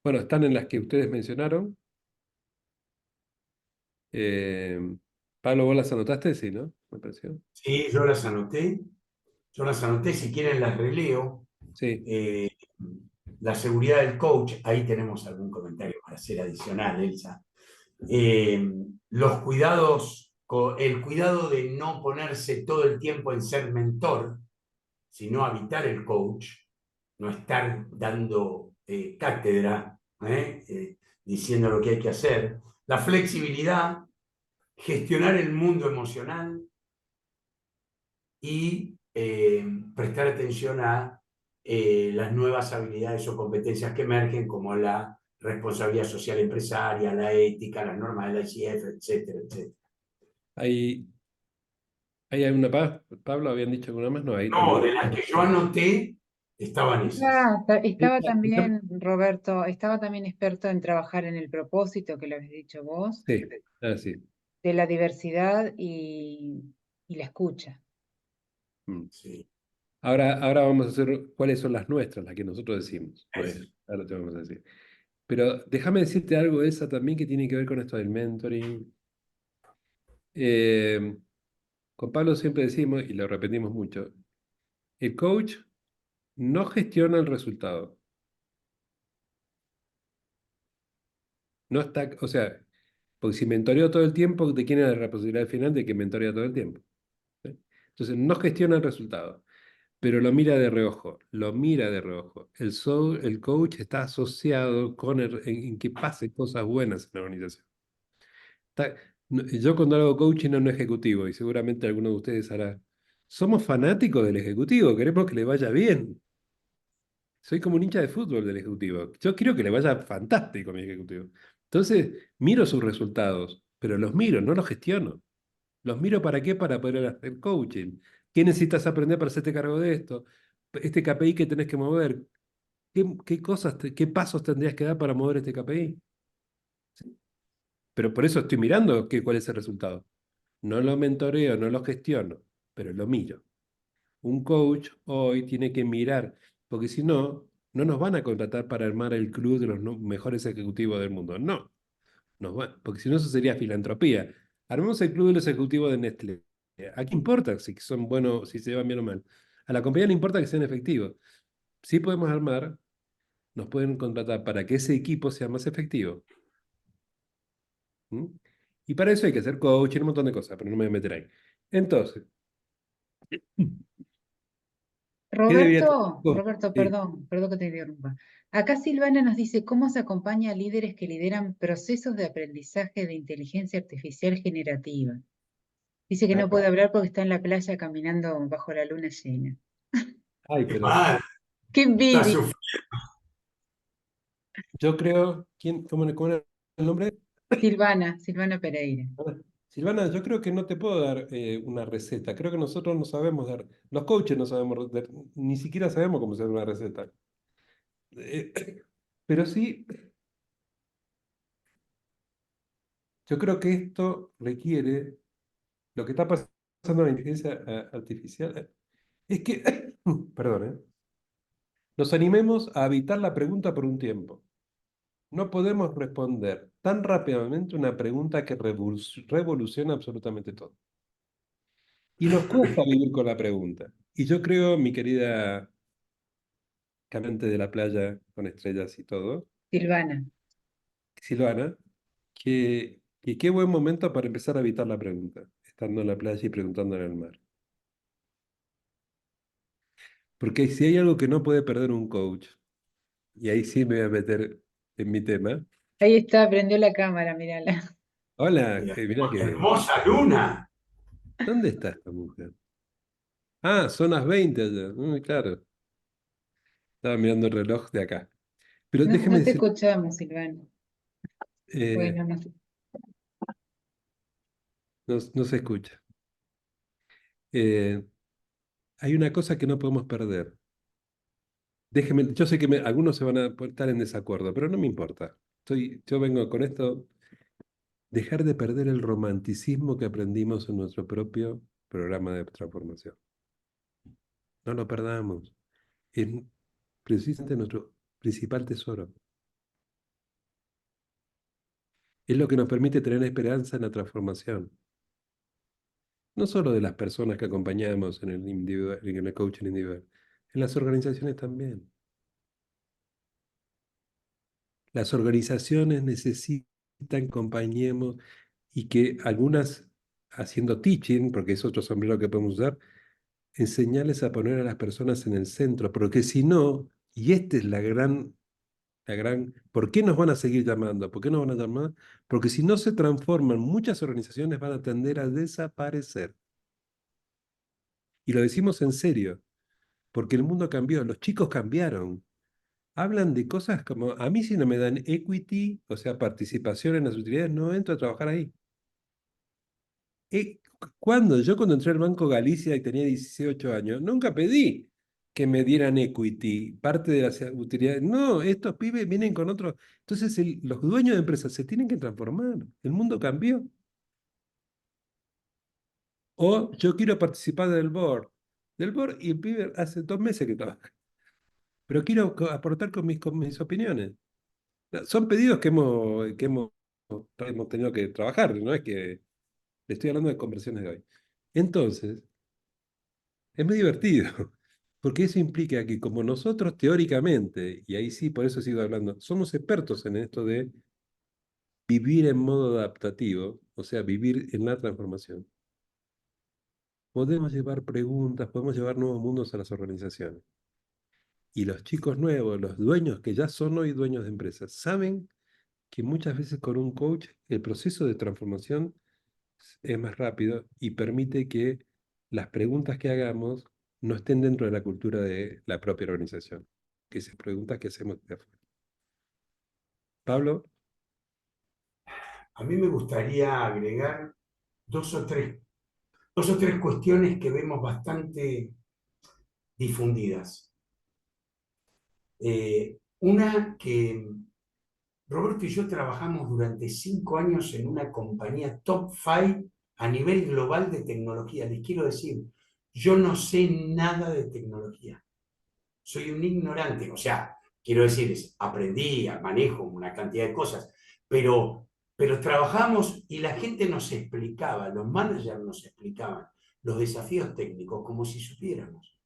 bueno, están en las que ustedes mencionaron. Pablo, ¿vos las anotaste? Sí, ¿no? Me pareció. Sí, yo las anoté. Yo las anoté, si quieren las releo. Sí. La seguridad del coach, ahí tenemos algún comentario para hacer adicional, Elsa. Los cuidados, el cuidado de no ponerse todo el tiempo en ser mentor, sino habitar el coach, no estar dando cátedra, diciendo lo que hay que hacer. La flexibilidad, gestionar el mundo emocional y prestar atención a las nuevas habilidades o competencias que emergen, como la responsabilidad social empresaria, la ética, las normas de la ICF, etcétera, etcétera. ¿Hay alguna más? Pablo, ¿habían dicho alguna más? No, ahí No, de también. las que yo anoté estaban esas. Estaba también, Roberto, estaba también experto en trabajar en el propósito, que lo habéis dicho vos, Sí, sí. de la diversidad y la escucha. Sí, Ahora vamos a hacer cuáles son las nuestras, las que nosotros decimos. No eso. es, ahora te vamos a decir. Pero déjame decirte algo, Elsa, también que tiene que ver con esto del mentoring. Eh, con Pablo siempre decimos, y lo repetimos mucho, el coach no gestiona el resultado. No está, o sea, porque si mentoreó todo el tiempo, ¿de quién es la responsabilidad final de que mentorea todo el tiempo? ¿Sí? Entonces, no gestiona el resultado, pero lo mira de reojo, lo mira de reojo. El coach está asociado con en que pase cosas buenas en la organización. Yo cuando hago coaching a un ejecutivo, y seguramente alguno de ustedes hará, somos fanáticos del ejecutivo, queremos que le vaya bien. Soy como un hincha de fútbol del ejecutivo. Yo quiero que le vaya fantástico a mi ejecutivo. Entonces, miro sus resultados, pero los miro, no los gestiono. ¿Los miro para qué? Para poder hacer coaching. ¿Qué necesitas aprender para hacerte cargo de esto? Este KPI que tenés que mover. ¿Qué cosas, qué pasos tendrías que dar para mover este KPI? Pero por eso estoy mirando cuál es el resultado. No lo mentoreo, no lo gestiono, pero lo miro. Un coach hoy tiene que mirar, porque si no, no nos van a contratar para armar el club de los mejores ejecutivos del mundo. No, porque si no, eso sería filantropía. Armemos el club de los ejecutivos de Nestlé. ¿A qué importa si son buenos, si se llevan bien o mal? A la compañía le importa que sean efectivos. Sí podemos armar, nos pueden contratar para que ese equipo sea más efectivo. ¿Mm? Y para eso hay que hacer coaching, un montón de cosas, pero no me voy a meter ahí. Entonces, ¿Qué debería tener un coach? Roberto, Sí. perdón que te interrumpa. Acá Silvana nos dice cómo se acompaña a líderes que lideran procesos de aprendizaje de inteligencia artificial generativa. Dice que no puede hablar porque está en la playa caminando bajo la luna llena. Ay, Qué pero mal, ¡Qué está envidia! sufriendo. yo creo, ¿cómo era el nombre? Silvana Pereira. Silvana, yo creo que no te puedo dar una receta. Creo que nosotros no sabemos dar, los coaches no sabemos, ni siquiera sabemos cómo hacer una receta. Eh, pero sí, yo creo que esto requiere, lo que está pasando en la inteligencia artificial, es que, perdón, nos animemos a evitar la pregunta por un tiempo. No podemos responder tan rápidamente una pregunta que revoluciona absolutamente todo. Y nos cuesta vivir con la pregunta. Y yo creo, mi querida caminante de la playa con estrellas y todo, Silvana. Silvana, que qué buen momento para empezar a evitar la pregunta, estando en la playa y preguntando en el mar. Porque si hay algo que no puede perder un coach, y ahí sí me voy a meter en mi tema. Ahí está, prendió la cámara, mírala. Hola, mirá que bien. Hermosa luna. ¿Dónde está esta mujer? Ah, son las 20 allá. Claro, estaba mirando el reloj de acá. Pero No, déjeme no te decir, escuchamos, Silvana. Bueno, no. no se escucha. Eh, hay una cosa que no podemos perder. Déjeme, yo sé que algunos se van a estar en desacuerdo, pero no me importa. Yo vengo con esto, dejar de perder el romanticismo que aprendimos en nuestro propio programa de transformación. No lo perdamos. Es precisamente nuestro principal tesoro. Es lo que nos permite tener esperanza en la transformación. No solo de las personas que acompañamos en el individual, en el coaching individual, en las organizaciones también. Las organizaciones necesitan que acompañemos y que algunas, haciendo teaching, porque es otro sombrero que podemos usar, enseñarles a poner a las personas en el centro, porque si no, y esta es ¿por qué nos van a seguir llamando? ¿Por qué nos van a llamar? Porque si no se transforman, muchas organizaciones van a tender a desaparecer. Y lo decimos en serio, porque el mundo cambió, los chicos cambiaron. Hablan de cosas como, a mí si no me dan equity, o sea, participación en las utilidades, no entro a trabajar ahí. Yo cuando entré al Banco Galicia y tenía 18 años, nunca pedí que me dieran equity, parte de las utilidades. No, estos pibes vienen con otros. Entonces los dueños de empresas se tienen que transformar. El mundo cambió. O yo quiero participar del board. Del board y el pibe hace 2 meses que trabaja. Pero quiero aportar con mis opiniones. Son pedidos que hemos tenido que trabajar, no es que le estoy hablando de conversiones de hoy. Entonces, es muy divertido, porque eso implica que como nosotros teóricamente, y ahí sí, por eso sigo hablando, somos expertos en esto de vivir en modo adaptativo, o sea, vivir en la transformación, podemos llevar preguntas, podemos llevar nuevos mundos a las organizaciones. Y los chicos nuevos, los dueños que ya son hoy dueños de empresas, saben que muchas veces con un coach el proceso de transformación es más rápido y permite que las preguntas que hagamos no estén dentro de la cultura de la propia organización, que se preguntas que hacemos de afuera. Pablo, A mí me gustaría agregar dos o tres cuestiones que vemos bastante difundidas. Una que Roberto y yo trabajamos durante 5 años en una compañía top 5 a nivel global de tecnología. Les quiero decir, yo no sé nada de tecnología. Soy un ignorante. O sea, quiero decir, aprendí, manejo una cantidad de cosas, pero trabajamos y la gente nos explicaba, los managers nos explicaban los desafíos técnicos como si supiéramos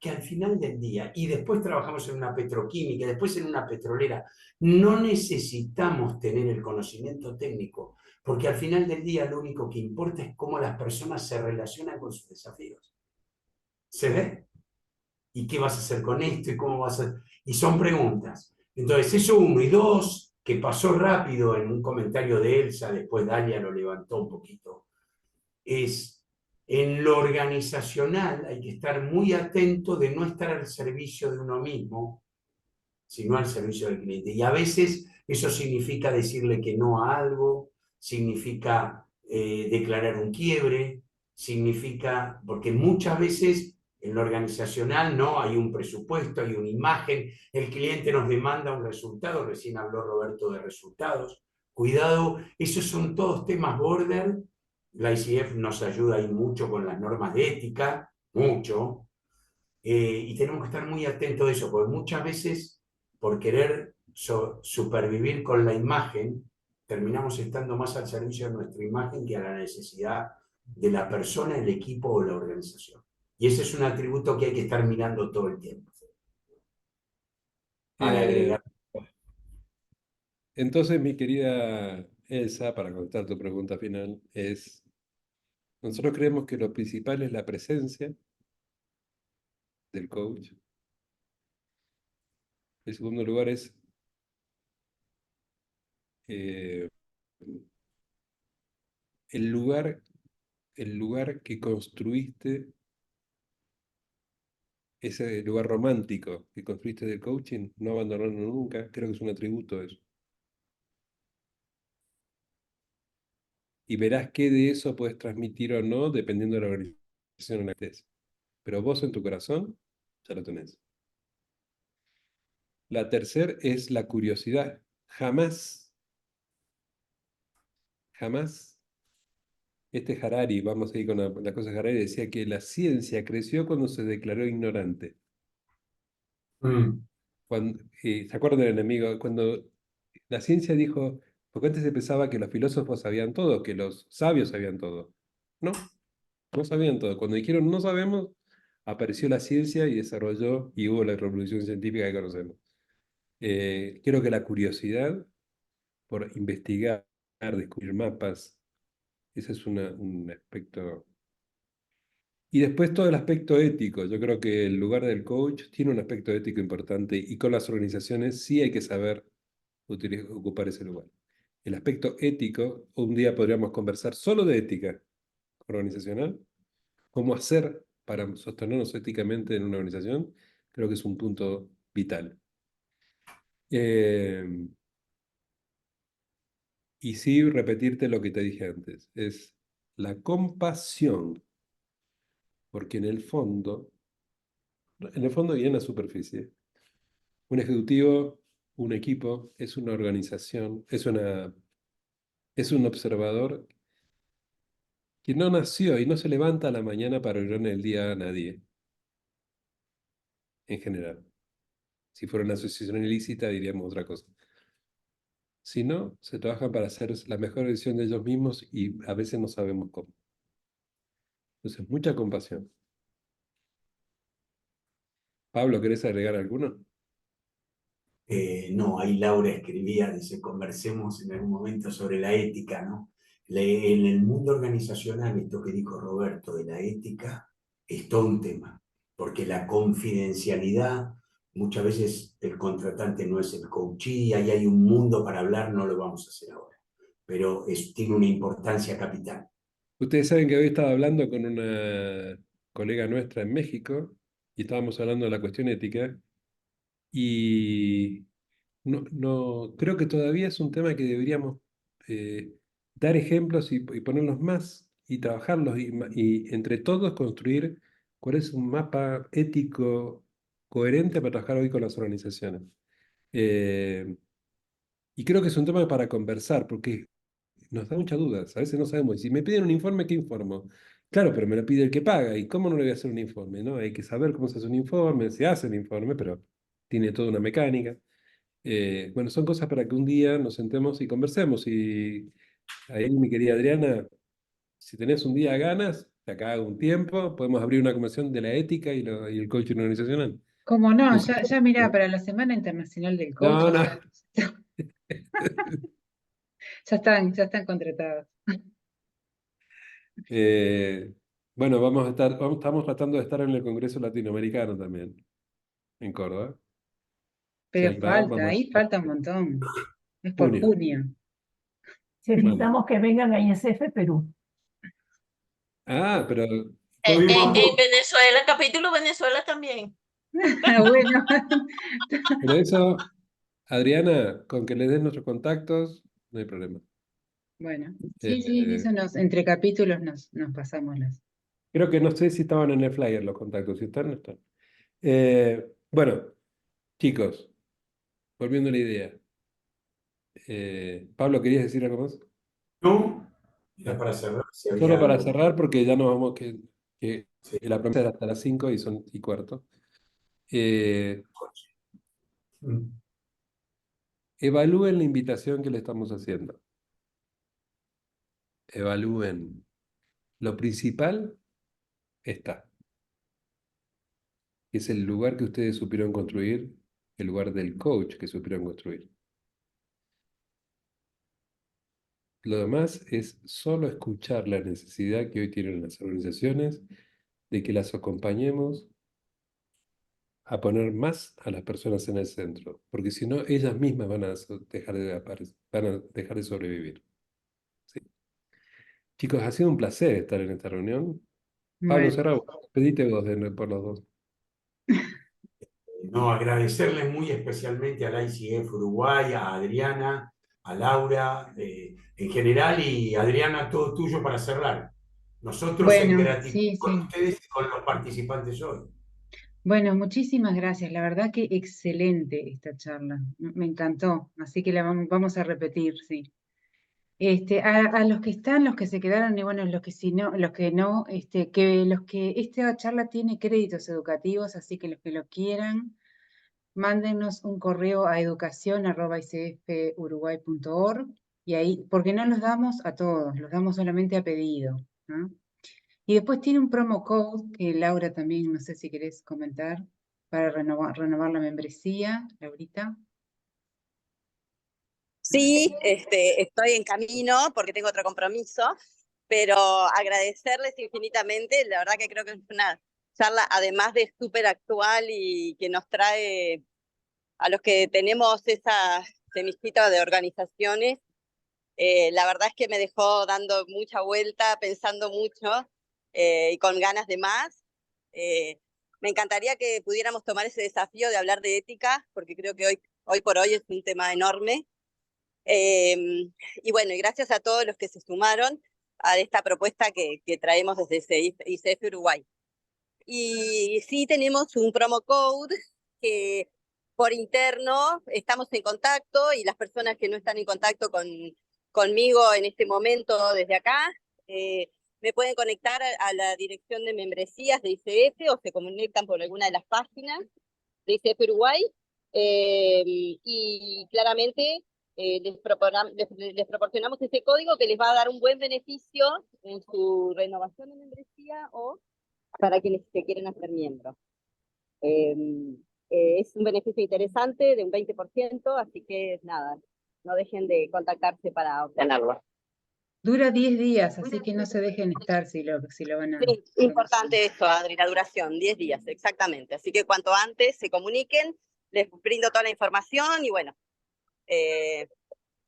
que al final del día, y después trabajamos en una petroquímica, después en una petrolera, no necesitamos tener el conocimiento técnico, porque al final del día lo único que importa es cómo las personas se relacionan con sus desafíos. ¿Se ve? ¿Y qué vas a hacer con esto? ¿Y cómo vas a...? Y son preguntas. Entonces, eso uno. Y dos, que pasó rápido en un comentario de Elsa, después Dalia lo levantó un poquito, es en lo organizacional hay que estar muy atento de no estar al servicio de uno mismo, sino al servicio del cliente. Y a veces eso significa decirle que no a algo, significa declarar un quiebre, significa, porque muchas veces en lo organizacional no hay un presupuesto, hay una imagen, el cliente nos demanda un resultado, recién habló Roberto de resultados. Cuidado, esos son todos temas border. La ICF nos ayuda ahí mucho con las normas de ética, mucho, y tenemos que estar muy atentos de eso, porque muchas veces, por querer supervivir con la imagen, terminamos estando más al servicio de nuestra imagen que a la necesidad de la persona, el equipo o la organización. Y ese es un atributo que hay que estar mirando todo el tiempo. Para Eh, agregar. entonces, mi querida Elsa, para contestar tu pregunta final, nosotros creemos que lo principal es la presencia del coach. El segundo lugar es eh, el lugar que construiste, ese lugar romántico que construiste del coaching, no abandonarlo nunca, creo que es un atributo eso. Y verás qué de eso puedes transmitir o no, dependiendo de la organización en la que estés. Pero vos en tu corazón ya lo tenés. La tercera es la curiosidad. Jamás, jamás, Harari, vamos a ir con la cosa de Harari, decía que la ciencia creció cuando se declaró ignorante. ¿Se acuerdan del enemigo? Cuando la ciencia dijo, porque antes se pensaba que los filósofos sabían todo, que los sabios sabían todo. No, no sabían todo. Cuando dijeron no sabemos, apareció la ciencia y desarrolló y hubo la revolución científica que conocemos. Creo que la curiosidad por investigar, descubrir mapas, ese es un aspecto. Y después todo el aspecto ético. Yo creo que el lugar del coach tiene un aspecto ético importante y con las organizaciones sí hay que saber ocupar ese lugar. El aspecto ético, un día podríamos conversar solo de ética organizacional, cómo hacer para sostenernos éticamente en una organización, creo que es un punto vital. Y sí, repetirte lo que te dije antes, es la compasión, porque en el fondo y en la superficie, un ejecutivo, un equipo, es una organización, es un observador que no nació y no se levanta a la mañana para orar en el día a nadie, en general. Si fuera una asociación ilícita, diríamos otra cosa. Si no, se trabajan para hacer la mejor versión de ellos mismos y a veces no sabemos cómo. Entonces, mucha compasión. Pablo, ¿querés agregar alguno? No, ahí Laura escribía, dice, conversemos en algún momento sobre la ética, ¿no? En el mundo organizacional, esto que dijo Roberto de la ética, es todo un tema, porque la confidencialidad, muchas veces el contratante no es el coachee, ahí hay un mundo para hablar, no lo vamos a hacer ahora, pero tiene una importancia capital. Ustedes saben que hoy estaba hablando con una colega nuestra en México y estábamos hablando de la cuestión ética y creo que todavía es un tema que deberíamos dar ejemplos y ponerlos más y trabajarlos y entre todos construir cuál es un mapa ético coherente para trabajar hoy con las organizaciones. Y creo que es un tema para conversar porque nos da muchas dudas. A veces no sabemos. Y si me piden un informe, ¿qué informo? Claro, pero me lo pide el que paga. ¿Y cómo no le voy a hacer un informe? ¿No? Hay que saber cómo se hace un informe. Se hace el informe, pero tiene toda una mecánica. Bueno, son cosas para que un día nos sentemos y conversemos. Y ahí, mi querida Adriana, si tenés un día ganas, de acá a un tiempo, podemos abrir una conversación de la ética y el coaching organizacional. Como no, No sé. ya mirá, para la Semana Internacional del Coach No, no. ya están contratados. Eh, Bueno, estamos tratando de estar en el Congreso Latinoamericano también, en Córdoba. Si Pero alguien va, vamos a ahí falta un montón. Es por junio. junio. Necesitamos que vengan a ISF Perú. Ah, pero En Venezuela, capítulo Venezuela también. Bueno, pero eso, Adriana, con que le des nuestros contactos, no hay problema. bueno, sí, Eh, eso entre capítulos nos pasamos las. Creo que no sé si estaban en el flyer los contactos. Si están, no están. Bueno, chicos, volviendo a la idea. Pablo, ¿querías decir algo más? ¿No? Era para cerrar, si había Solo para algo. cerrar, porque ya nos vamos, que Sí. la promesa era hasta las 5 y son y cuarto. Eh, Mm. Evalúen la invitación que le estamos haciendo. Evalúen. Lo principal está, que es el lugar que ustedes supieron construir, el lugar del coach que supieron construir. Lo demás es solo escuchar la necesidad que hoy tienen las organizaciones de que las acompañemos a poner más a las personas en el centro, porque si no, ellas mismas van a van a dejar de sobrevivir. ¿Sí? Chicos, ha sido un placer estar en esta reunión. Pablo Bueno, Serrao, pedite vos por los dos. No, agradecerles muy especialmente al ICF Uruguay, a Adriana, a Laura, en general, y Adriana, todo tuyo para cerrar. Nosotros en bueno, gratitud sí, con sí. ustedes y con los participantes hoy. Bueno, muchísimas gracias. La verdad que excelente esta charla. Me encantó. Así que la vamos a repetir, sí. A los que están, los que se quedaron, y bueno, los que no, esta charla tiene créditos educativos, así que los que lo quieran, mándenos un correo a educacion@icfuruguay.org y ahí, porque no los damos a todos, los damos solamente a pedido, ¿no? Y después tiene un promo code que Laura también, no sé si querés comentar, para renovar la membresía, Laurita. Sí, estoy en camino porque tengo otro compromiso, pero agradecerles infinitamente. La verdad que creo que es una charla, además de súper actual y que nos trae a los que tenemos esa semillita de organizaciones. La verdad es que me dejó dando mucha vuelta, pensando mucho y con ganas de más. Me encantaría que pudiéramos tomar ese desafío de hablar de ética, porque creo que hoy por hoy es un tema enorme. Y bueno, y gracias a todos los que se sumaron a esta propuesta que traemos desde ICF Uruguay. Y sí tenemos un promo code que por interno estamos en contacto y las personas que no están en contacto conmigo en este momento desde acá, me pueden conectar a la dirección de membresías de ICF o se conectan por alguna de las páginas de ICF Uruguay y claramente les proporcionamos ese código que les va a dar un buen beneficio en su renovación de membresía o para quienes se quieren hacer miembros. Es un beneficio interesante de un 20%, así que nada, no dejen de contactarse para obtenerlo. Dura 10 días, así que no se dejen estar si lo van a... Sí, importante eso, Adri, la duración, 10 días, exactamente. Así que cuanto antes se comuniquen, les brindo toda la información y bueno,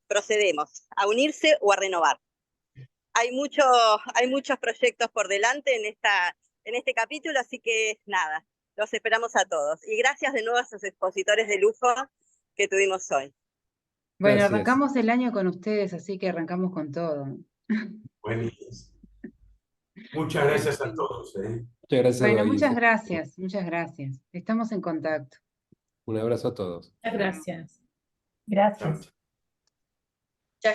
procedemos a unirse o a renovar. Hay muchos proyectos por delante en este capítulo, así que nada, los esperamos a todos. Y gracias de nuevo a esos expositores de lujo que tuvimos hoy. Bueno, Gracias. arrancamos el año con ustedes, así que arrancamos con todo. Buenísimo. Muchas gracias a todos. Muchas gracias, Bueno, Raíces. muchas gracias. Estamos en contacto. Un abrazo a todos. Muchas gracias. Gracias. Chao.